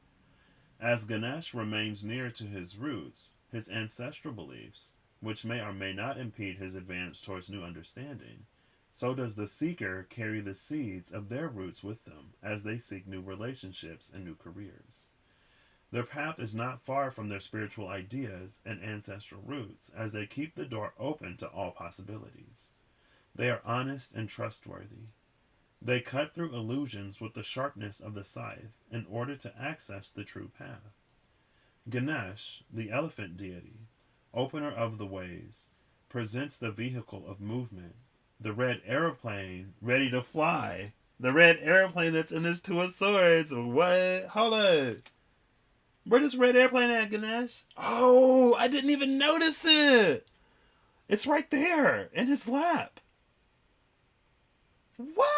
As Ganesh remains near to his roots, his ancestral beliefs, which may or may not impede his advance towards new understanding, so does the seeker carry the seeds of their roots with them as they seek new relationships and new careers. Their path is not far from their spiritual ideas and ancestral roots as they keep the door open to all possibilities. They are honest and trustworthy. They cut through illusions with the sharpness of the scythe in order to access the true path. Ganesh, the elephant deity, opener of the ways, presents the vehicle of movement, the red aeroplane ready to fly. The red airplane that's in this Two of Swords. What? Hold on. Where this red airplane at, Ganesh? Oh, I didn't even notice it. It's right there in his lap. What?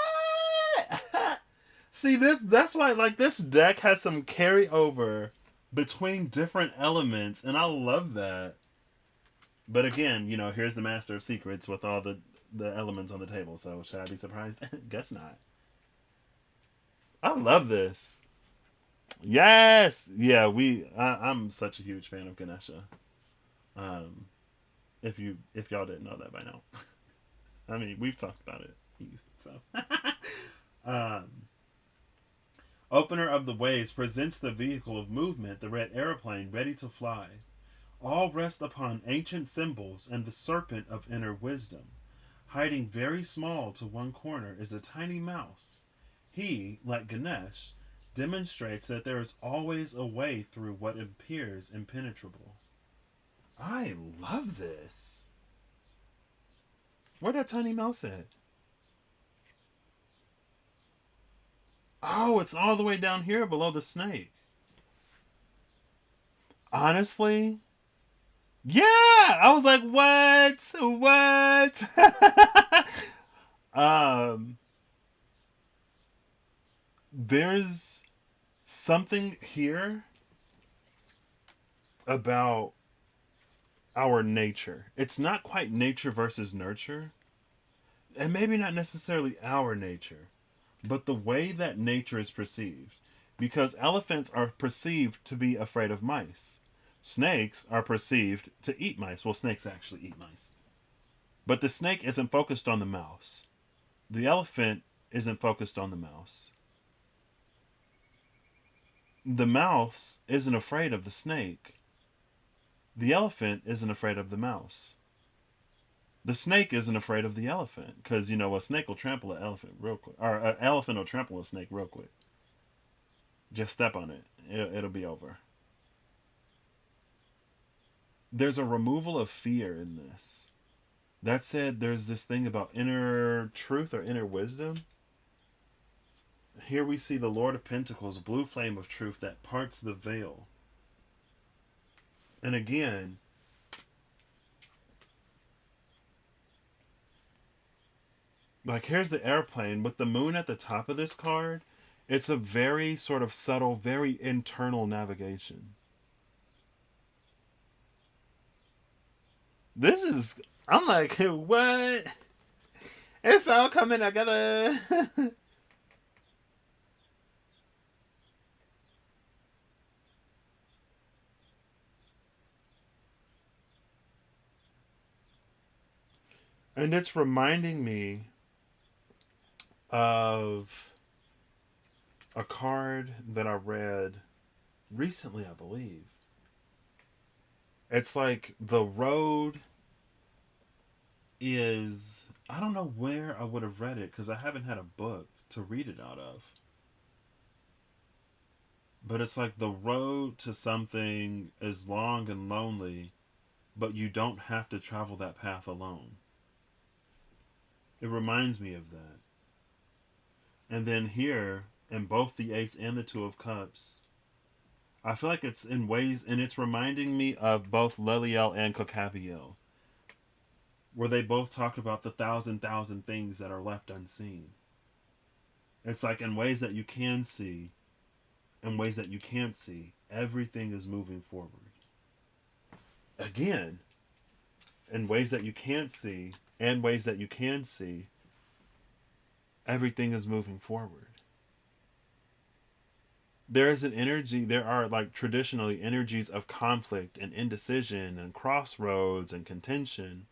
See, that's why, like, this deck has some carryover between different elements, and I love that. But again, here's the master of secrets with all the elements on the table. So should I be surprised? Guess not. I love this. Yes, yeah. I'm such a huge fan of Ganesha. Um, if y'all didn't know that by now, I mean we've talked about it. So, um, opener of the ways presents the vehicle of movement, the red aeroplane ready to fly. All rest upon ancient symbols and the serpent of inner wisdom. Hiding very small to one corner is a tiny mouse. He, like Ganesh, demonstrates that there is always a way through what appears impenetrable. I love this. Where that tiny mouse at? Oh, it's all the way down here below the snake. Honestly, yeah. I was like, what? What? um, there's something here about our nature. It's not quite nature versus nurture, and maybe not necessarily our nature, but the way that nature is perceived. Because elephants are perceived to be afraid of mice. Snakes are perceived to eat mice. Well, snakes actually eat mice. But the snake isn't focused on the mouse. The elephant isn't focused on the mouse. The mouse isn't afraid of the snake. The elephant isn't afraid of the mouse. The snake isn't afraid of the elephant because a snake will trample an elephant real quick, or an elephant will trample a snake real quick. Just step on it; it'll be over. There's a removal of fear in this. That said, there's this thing about inner truth or inner wisdom. Here we see the Lord of Pentacles, blue flame of truth that parts the veil. And again, like here's the airplane with the moon at the top of this card. It's a very sort of subtle, very internal navigation. I'm like, what? It's all coming together. And it's reminding me of a card that I read recently, I believe. It's like the road is. I don't know where I would have read it because I haven't had a book to read it out of. But it's like the road to something is long and lonely, but you don't have to travel that path alone. It reminds me of that. And then here, in both the Ace and the Two of Cups, I feel like it's in ways, and it's reminding me of both Leliel and Kokabiel, where they both talk about the thousand things that are left unseen. It's like in ways that you can see, in ways that you can't see, everything is moving forward. Again, in ways that you can't see and ways that you can see, everything is moving forward. There is an energy, there are like traditionally energies of conflict and indecision and crossroads and contention.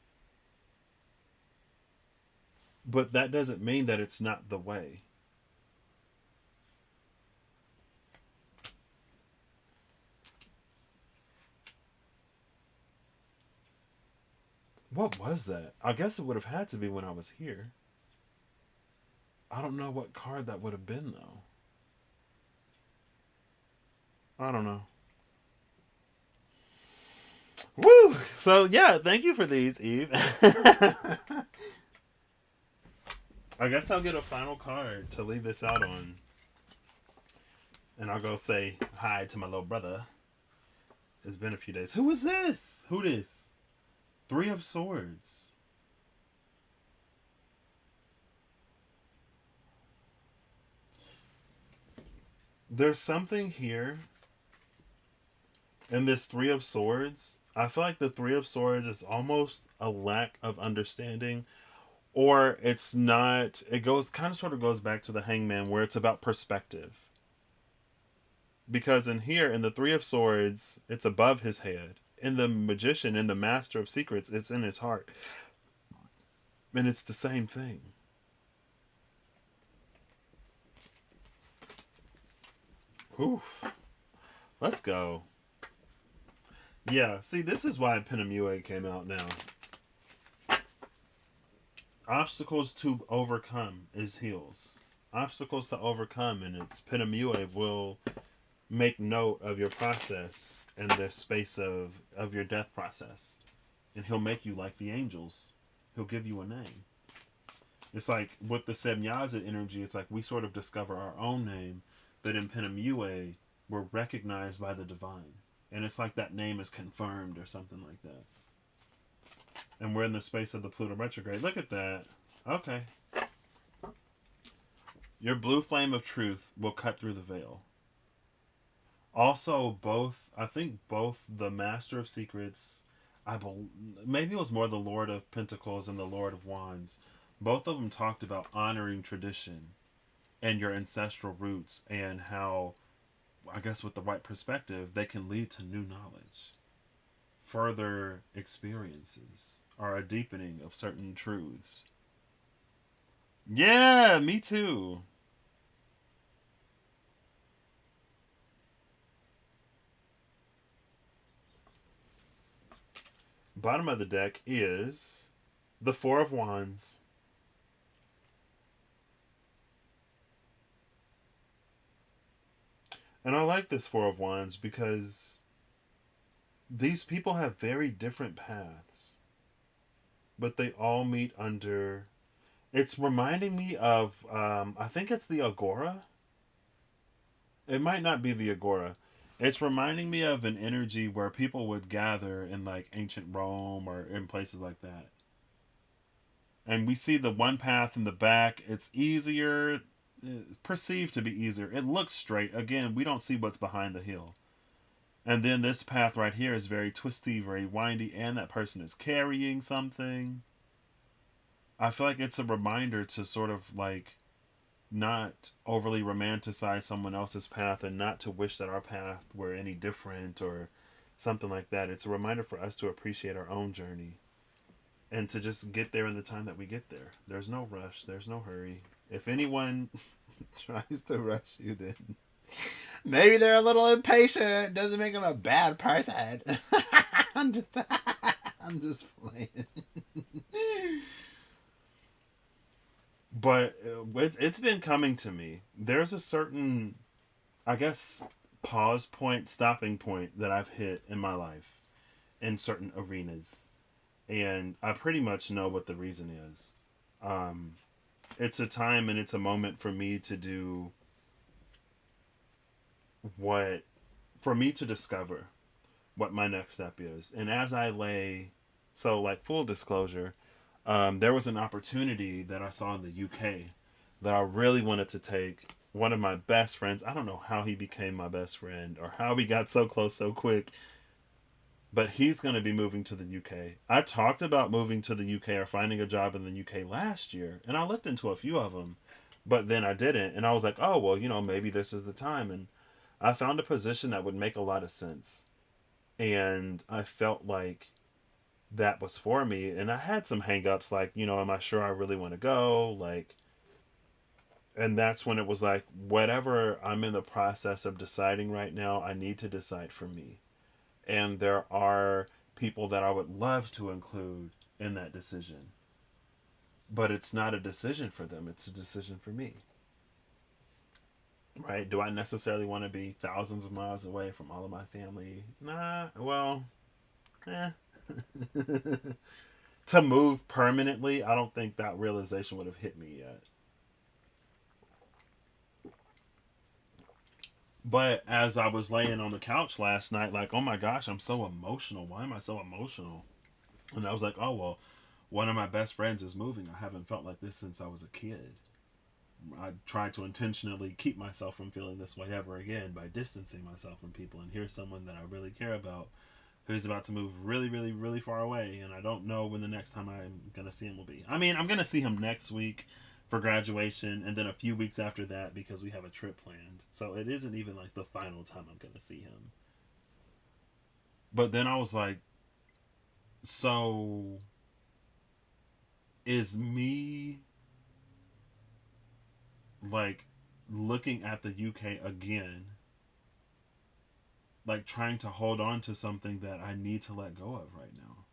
But that doesn't mean that it's not the way. What was that? I guess it would have had to be when I was here. I don't know what card that would have been, though. I don't know. Woo! So, yeah, thank you for these, Eve. I guess I'll get a final card to leave this out on. And I'll go say hi to my little brother. It's been a few days. Who is this? Who this? Three of Swords. There's something here And this Three of Swords, I feel like the Three of Swords is almost a lack of understanding, or it's not. It goes kind of sort of goes back to the Hangman, where it's about perspective. Because in here, in the Three of Swords, it's above his head. In the Magician, in the Master of Secrets, it's in his heart. And it's the same thing. Oof. Let's go. Yeah, see, this is why Penemue came out now. Obstacles to overcome is heals. Obstacles to overcome, and it's Penemue will make note of your process in the space of your death process. And he'll make you like the angels. He'll give you a name. It's like with the Semyaza energy, it's like we sort of discover our own name, but in Penemue, we're recognized by the divine. And it's like that name is confirmed or something like that. And we're in the space of the Pluto retrograde. Look at that. Okay. Your blue flame of truth will cut through the veil. Also, I think both the Master of Secrets, maybe it was more the Lord of Pentacles and the Lord of Wands. Both of them talked about honoring tradition and your ancestral roots, and how, I guess with the right perspective, they can lead to new knowledge, further experiences, or a deepening of certain truths. Yeah, me too. Bottom of the deck is the Four of Wands. And I like this Four of Wands because these people have very different paths, but they all meet under. It's reminding me of, I think it's the Agora. It might not be the Agora. It's reminding me of an energy where people would gather in like ancient Rome or in places like that. And we see the one path in the back. It's easier, perceived to be easier. It looks straight. Again, we don't see what's behind the hill. And then this path right here is very twisty, very windy, and that person is carrying something. I feel like it's a reminder to sort of like not overly romanticize someone else's path, and not to wish that our path were any different or something like that. It's a reminder for us to appreciate our own journey and to just get there in the time that we get there. There's no rush. There's no hurry. If anyone tries to rush you, then maybe they're a little impatient. Doesn't make them a bad person. I'm just playing. But it's been coming to me. There's a certain, I guess, pause point, stopping point that I've hit in my life in certain arenas. And I pretty much know what the reason is. It's a time and it's a moment for me to do for me to discover what my next step is. And as I so like full disclosure, there was an opportunity that I saw in the UK that I really wanted to take. One of my best friends, I don't know how he became my best friend or how we got so close so quick, but he's going to be moving to the UK. I talked about moving to the UK or finding a job in the UK last year, and I looked into a few of them, but then I didn't. And I was like, oh, well, maybe this is the time. And I found a position that would make a lot of sense. And I felt like that was for me. And I had some hangups, like, am I sure I really want to go? Like, and that's when it was like, whatever I'm in the process of deciding right now, I need to decide for me. And there are people that I would love to include in that decision. But it's not a decision for them, it's a decision for me. Right? Do I necessarily want to be thousands of miles away from all of my family? Nah, well, to move permanently, I don't think that realization would have hit me yet. But as I was laying on the couch last night, like, oh my gosh, I'm so emotional. Why am I so emotional? And I was like, oh, well, one of my best friends is moving. I haven't felt like this since I was a kid. I try to intentionally keep myself from feeling this way ever again by distancing myself from people. And here's someone that I really care about who's about to move really, really, really far away, and I don't know when the next time I'm gonna see him will be. I mean, I'm gonna see him next week for graduation, and then a few weeks after that because we have a trip planned. So it isn't even like the final time I'm gonna see him. But then I was like, so is me like looking at the UK again, like trying to hold on to something that I need to let go of right now?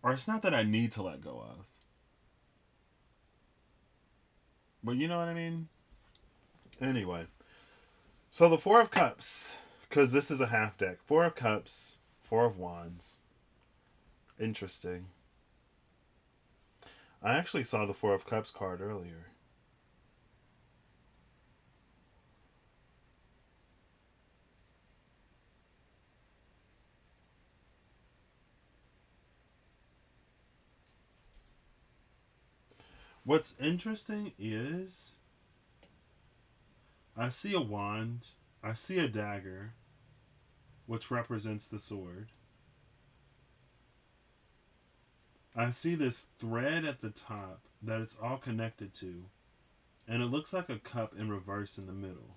Or it's not that I need to let go of, but you know what I mean? Anyway, so the Four of Cups, because this is a half deck. Four of Cups, Four of Wands. Interesting. I actually saw the Four of Cups card earlier. What's interesting is I see a wand, I see a dagger, which represents the sword. I see this thread at the top that it's all connected to, and it looks like a cup in reverse in the middle.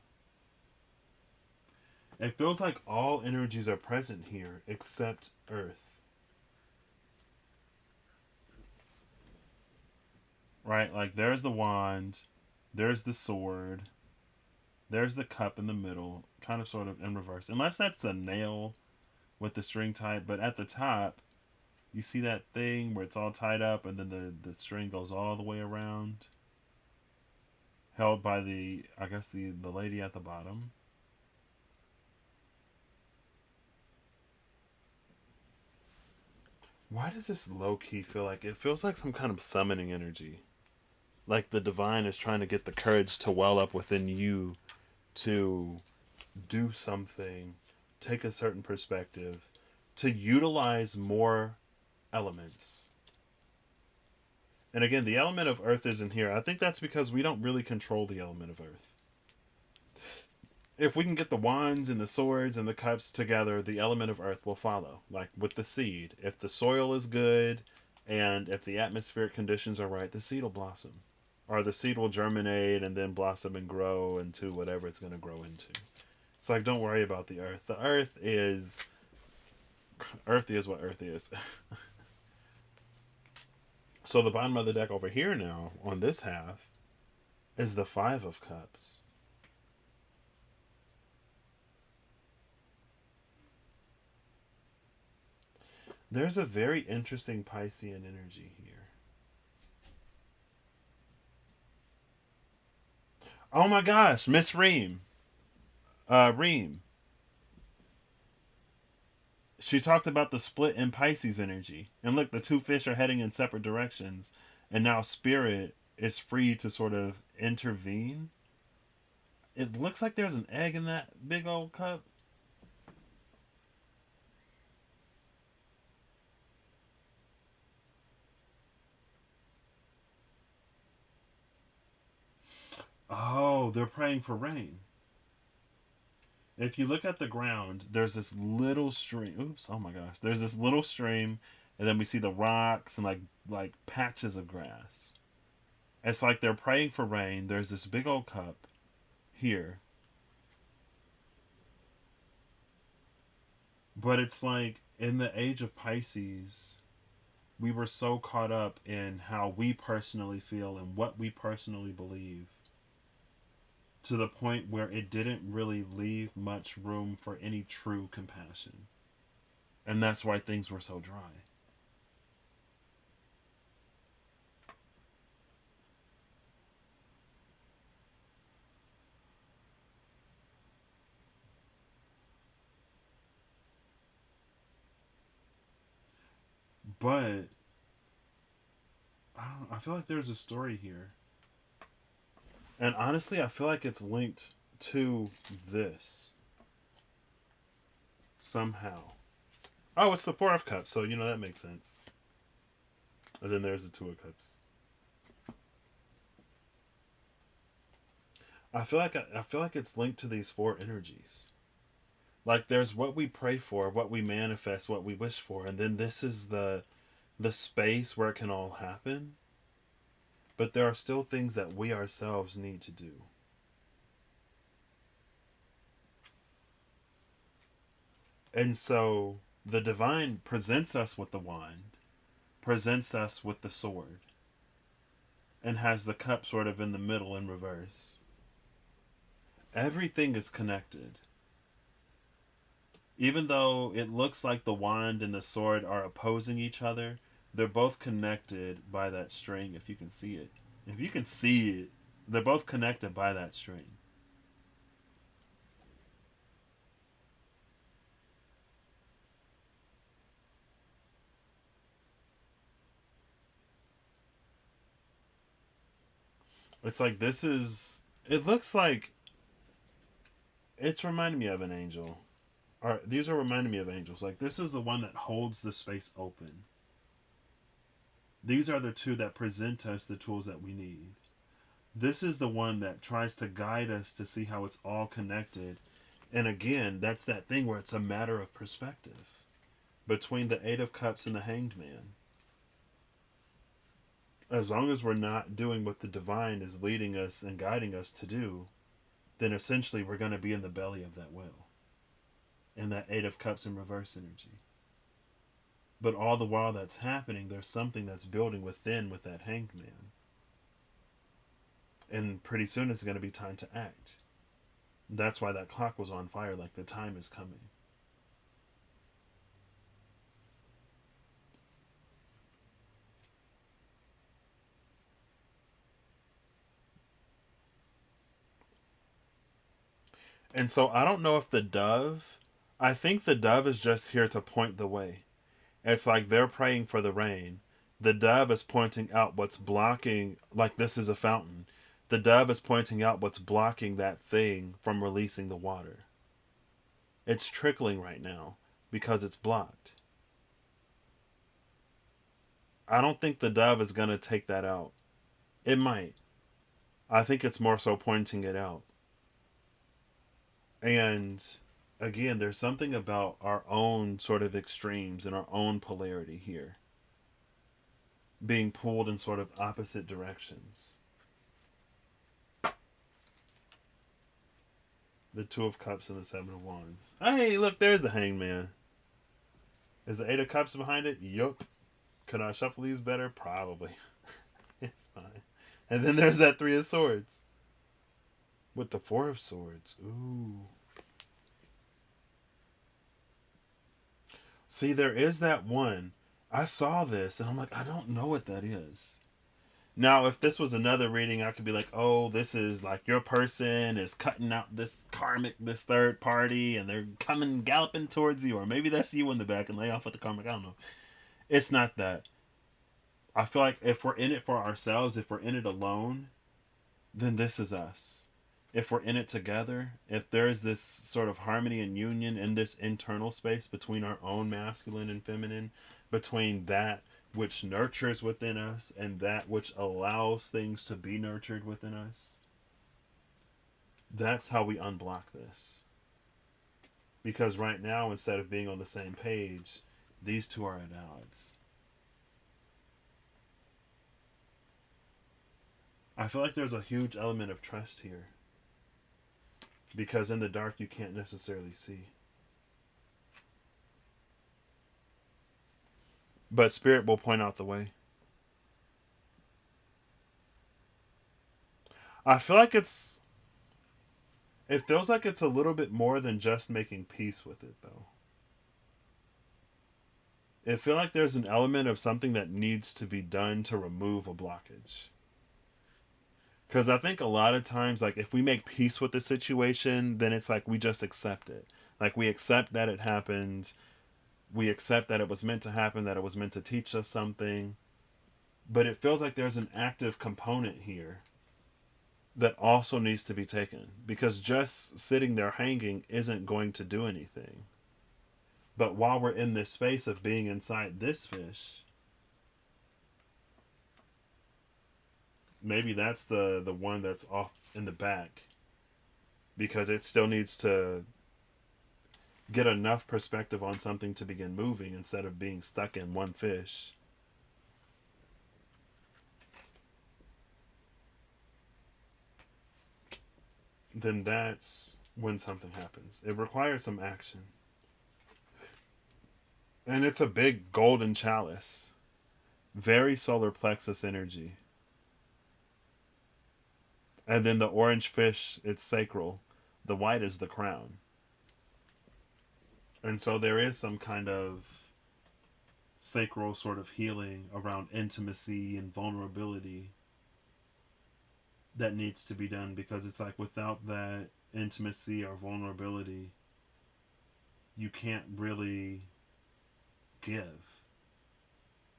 It feels like all energies are present here except Earth. Right? Like there's the wand, there's the sword, there's the cup in the middle, kind of sort of in reverse. Unless that's a nail with the string tied, but at the top, you see that thing where it's all tied up and then the string goes all the way around, held by I guess the lady at the bottom. Why does this low key feel like it feels like some kind of summoning energy? Like the divine is trying to get the courage to well up within you to do something, take a certain perspective, to utilize more elements. And again, the element of earth isn't here. I think that's because we don't really control the element of earth. If we can get the wands and the swords and the cups together, the element of earth will follow. Like with the seed. If the soil is good and if the atmospheric conditions are right, the seed will blossom. Or the seed will germinate and then blossom and grow into whatever it's going to grow into. It's like, don't worry about the earth. The earth is what earth is. So the bottom of the deck over here now, on this half, is the Five of Cups. There's a very interesting Piscean energy here. Oh my gosh, Miss Reem. Reem. She talked about the split in Pisces energy. And look, the two fish are heading in separate directions. And now Spirit is free to sort of intervene. It looks like there's an egg in that big old cup. Oh, they're praying for rain. If you look at the ground, there's this little stream. Oops, oh my gosh. There's this little stream, and then we see the rocks and like patches of grass. It's like they're praying for rain. There's this big old cup here. But it's like in the age of Pisces, we were so caught up in how we personally feel and what we personally believe to the point where it didn't really leave much room for any true compassion. And that's why things were so dry. But I feel like there's a story here. And honestly, I feel like it's linked to this. Somehow. Oh, it's the Four of Cups, so that makes sense. And then there's the Two of Cups. I feel like it's linked to these four energies. Like there's what we pray for, what we manifest, what we wish for, and then this is the space where it can all happen. But there are still things that we ourselves need to do. And so the divine presents us with the wand, presents us with the sword, and has the cup sort of in the middle in reverse. Everything is connected. Even though it looks like the wand and the sword are opposing each other, they're both connected by that string, if you can see it. If you can see it, they're both connected by that string. It's like this is. It looks like it's reminding me of an angel. Or these are reminding me of angels. Like this is the one that holds the space open. These are the two that present us the tools that we need. This is the one that tries to guide us to see how it's all connected. And again, that's that thing where it's a matter of perspective between the Eight of Cups and the Hanged Man. As long as we're not doing what the divine is leading us and guiding us to do, then essentially we're going to be in the belly of that whale. And that Eight of Cups in reverse energy. But all the while that's happening, there's something that's building within with that Hanged Man. And pretty soon it's going to be time to act. That's why that clock was on fire, like the time is coming. And so I don't know if the dove, I think the dove is just here to point the way. It's like they're praying for the rain. The dove is pointing out what's blocking, like this is a fountain. The dove is pointing out what's blocking that thing from releasing the water. It's trickling right now because it's blocked. I don't think the dove is going to take that out. It might. I think it's more so pointing it out. And again, there's something about our own sort of extremes and our own polarity here being pulled in sort of opposite directions. The Two of Cups and the Seven of Wands. Hey, look, there's the Hangman. Is the Eight of Cups behind it? Yup. Could I shuffle these better? Probably. It's fine. And then there's that Three of Swords. With the Four of Swords. Ooh. See, there is that one. I saw this and I'm like, I don't know what that is. Now, if this was another reading, I could be like, oh, this is like your person is cutting out this karmic, this third party, and they're coming galloping towards you. Or maybe that's you in the back and lay off with the karmic. I don't know. It's not that. I feel like if we're in it for ourselves, if we're in it alone, then this is us. If we're in it together, if there is this sort of harmony and union in this internal space between our own masculine and feminine, between that which nurtures within us and that which allows things to be nurtured within us, that's how we unblock this. Because right now, instead of being on the same page, these two are at odds. I feel like there's a huge element of trust here. Because in the dark, you can't necessarily see. But Spirit will point out the way. I feel like it feels like it's a little bit more than just making peace with it, though. It feels like there's an element of something that needs to be done to remove a blockage. Because I think a lot of times, like, if we make peace with the situation, then it's like we just accept it. Like, we accept that it happened. We accept that it was meant to happen, that it was meant to teach us something. But it feels like there's an active component here that also needs to be taken. Because just sitting there hanging isn't going to do anything. But while we're in this space of being inside this fish, maybe that's the one that's off in the back because it still needs to get enough perspective on something to begin moving instead of being stuck in one fish. Then that's when something happens. It requires some action. And it's a big golden chalice. Very solar plexus energy. And then the orange fish, it's sacral. The white is the crown. And so there is some kind of sacral sort of healing around intimacy and vulnerability that needs to be done, because it's like without that intimacy or vulnerability, you can't really give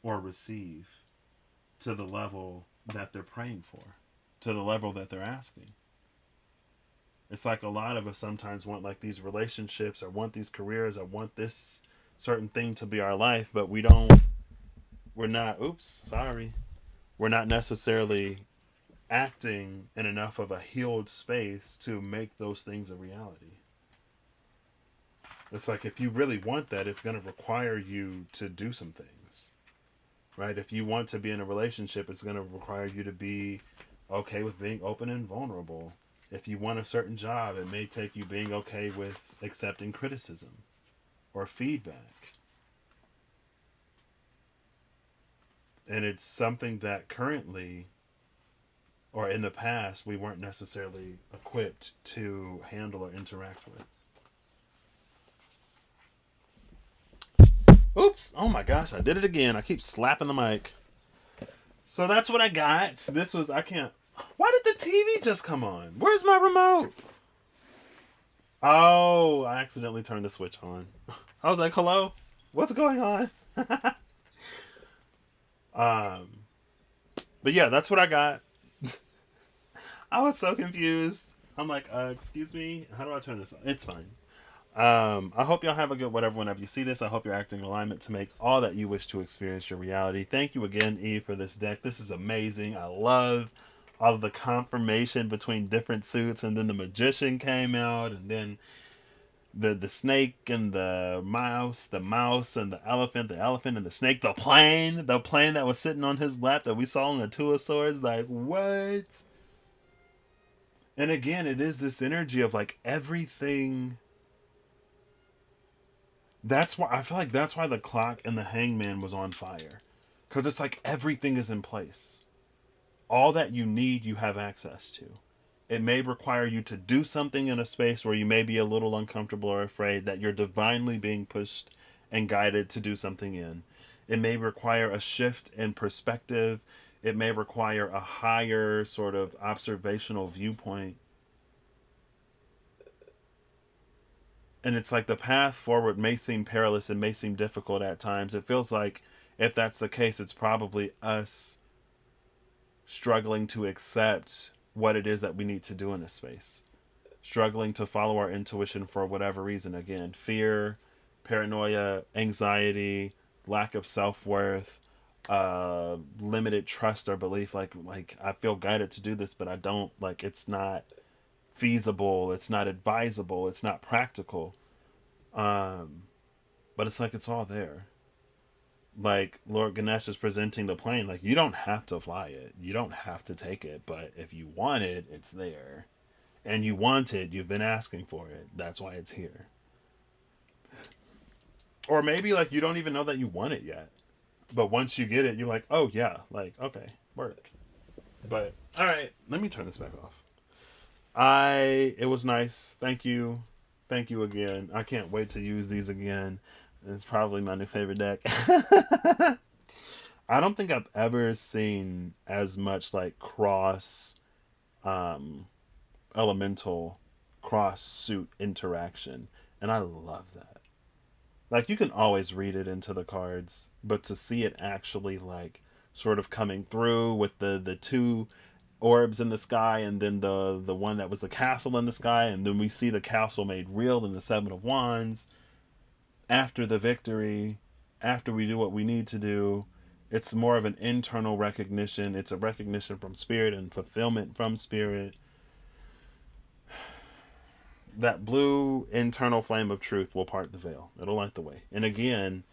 or receive to the level that they're praying for, to the level that they're asking. It's like a lot of us sometimes want like these relationships or want these careers or want this certain thing to be our life, but we're not we're not necessarily acting in enough of a healed space to make those things a reality. It's like if you really want that, it's going to require you to do some things, right? If you want to be in a relationship, it's going to require you to be okay with being open and vulnerable. If you want a certain job, it may take you being okay with accepting criticism or feedback. And it's something that currently or in the past we weren't necessarily equipped to handle or interact with. Oops! Oh my gosh, I did it again. I keep slapping the mic. So that's what I got. This was, I can't. Why did the TV just come on? Where's my remote? Oh, I accidentally turned the switch on. I was like, hello? What's going on? But yeah, that's what I got. I was so confused. I'm like, excuse me? How do I turn this on? It's fine. I hope y'all have a good whenever you see this. I hope you're acting in alignment to make all that you wish to experience your reality. Thank you again, Eve, for this deck. This is amazing. I love all of the confirmation between different suits, and then the magician came out, and then the snake and the mouse and the elephant and the snake, the plane that was sitting on his lap that we saw in the Two of Swords. Like, what? And again, it is this energy of like everything. That's why I feel like that's why the clock and the hangman was on fire. Because it's like everything is in place. All that you need, you have access to. It may require you to do something in a space where you may be a little uncomfortable or afraid that you're divinely being pushed and guided to do something in. It may require a shift in perspective. It may require a higher sort of observational viewpoint. And it's like the path forward may seem perilous and may seem difficult at times. It feels like if that's the case, it's probably us struggling to accept what it is that we need to do in this space. Struggling to follow our intuition for whatever reason. Again, fear, paranoia, anxiety, lack of self-worth, limited trust or belief. Like I feel guided to do this, but I don't. Like, it's not feasible, it's not advisable, it's not practical. But it's like it's all there. Like Lord Ganesh is presenting the plane. Like, you don't have to fly it, you don't have to take it, but if you want it, it's there. And you want it, you've been asking for it. That's why it's here. Or maybe like you don't even know that you want it yet. But once you get it, you're like, oh yeah, like, okay, work. But all right, let me turn this back off. It was nice. Thank you. Thank you again. I can't wait to use these again. It's probably my new favorite deck. I don't think I've ever seen as much like cross elemental cross suit interaction, and I love that. Like, you can always read it into the cards, but to see it actually like sort of coming through with the two orbs in the sky, and then the one that was the castle in the sky, and then we see the castle made real in the Seven of Wands after the victory, after we do what we need to do. It's more of an internal recognition. It's a recognition from spirit and fulfillment from spirit. that blue internal flame of truth will part the veil. It'll light the way. And again,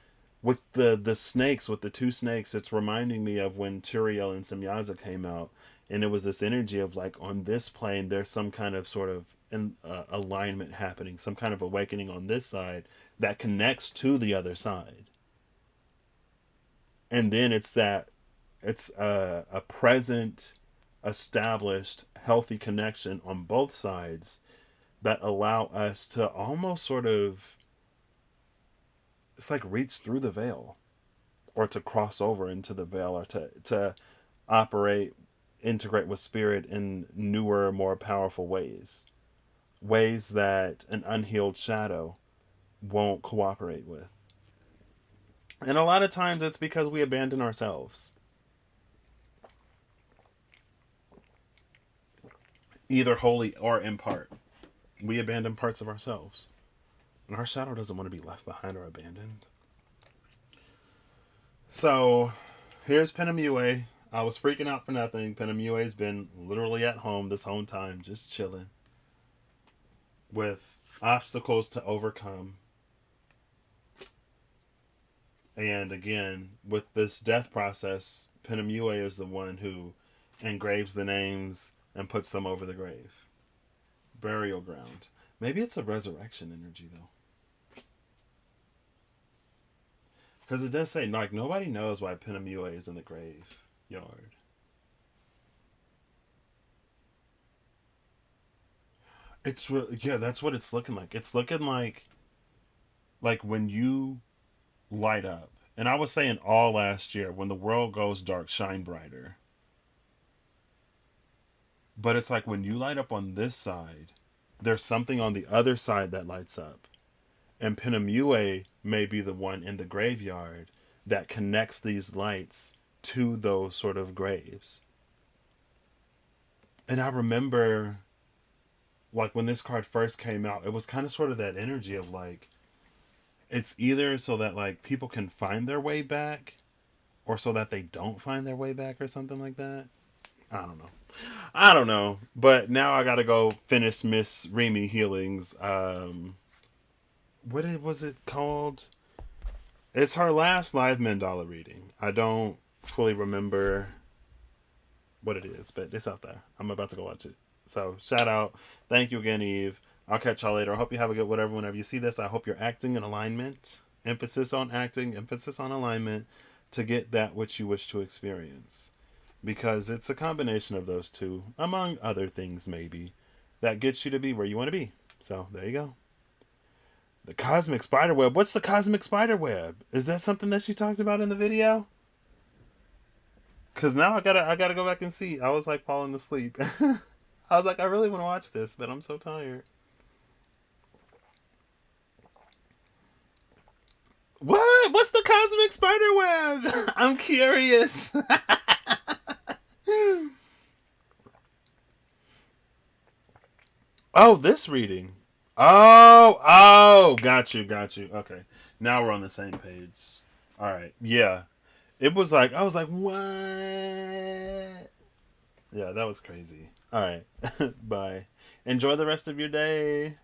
with the snakes, with the two snakes, it's reminding me of when Turiel and Semyaza came out, and it was this energy of like on this plane, there's some kind of sort of alignment happening, some kind of awakening on this side that connects to the other side. And then it's a present, established, healthy connection on both sides that allow us to almost sort of, it's like reach through the veil, or to cross over into the veil, or to operate, integrate with spirit in newer, more powerful ways. Ways that an unhealed shadow won't cooperate with. And a lot of times it's because we abandon ourselves. Either wholly or in part. We abandon parts of ourselves. And our shadow doesn't want to be left behind or abandoned. So, here's Penemue. I was freaking out for nothing. Penemue's been literally at home this whole time, just chilling. With obstacles to overcome. And again, with this death process, Penemue is the one who engraves the names and puts them over the grave. Burial ground. Maybe it's a resurrection energy, though. Because it does say, like, nobody knows why Penemue is in the graveyard. It's yeah, that's what it's looking like. It's looking like when you light up. And I was saying all last year, when the world goes dark, shine brighter. But it's like when you light up on this side, there's something on the other side that lights up. And Penemue may be the one in the graveyard that connects these lights to those sort of graves. And I remember, like, when this card first came out, it was kind of sort of that energy of like, it's either so that like people can find their way back, or so that they don't find their way back, or something like that. I don't know. But now I gotta go finish Miss Remy Healing's what was it called? It's her last live mandala reading. I don't fully remember what it is, but it's out there. I'm about to go watch it. So shout out. Thank you again, Eve. I'll catch y'all later. I hope you have a good whatever whenever you see this. I hope you're acting in alignment. Emphasis on acting, emphasis on alignment to get that which you wish to experience. Because it's a combination of those two, among other things maybe, that gets you to be where you want to be. So there you go. The cosmic spiderweb. What's the cosmic spiderweb? Is that something that she talked about in the video? Cause now I gotta go back and see. I was like falling asleep. I was like, I really want to watch this, but I'm so tired. What? What's the cosmic spiderweb? I'm curious. Oh, this reading. Oh, got you. Okay. Now we're on the same page. All right. Yeah. It was like, I was like, what? Yeah, that was crazy. All right. Bye. Enjoy the rest of your day.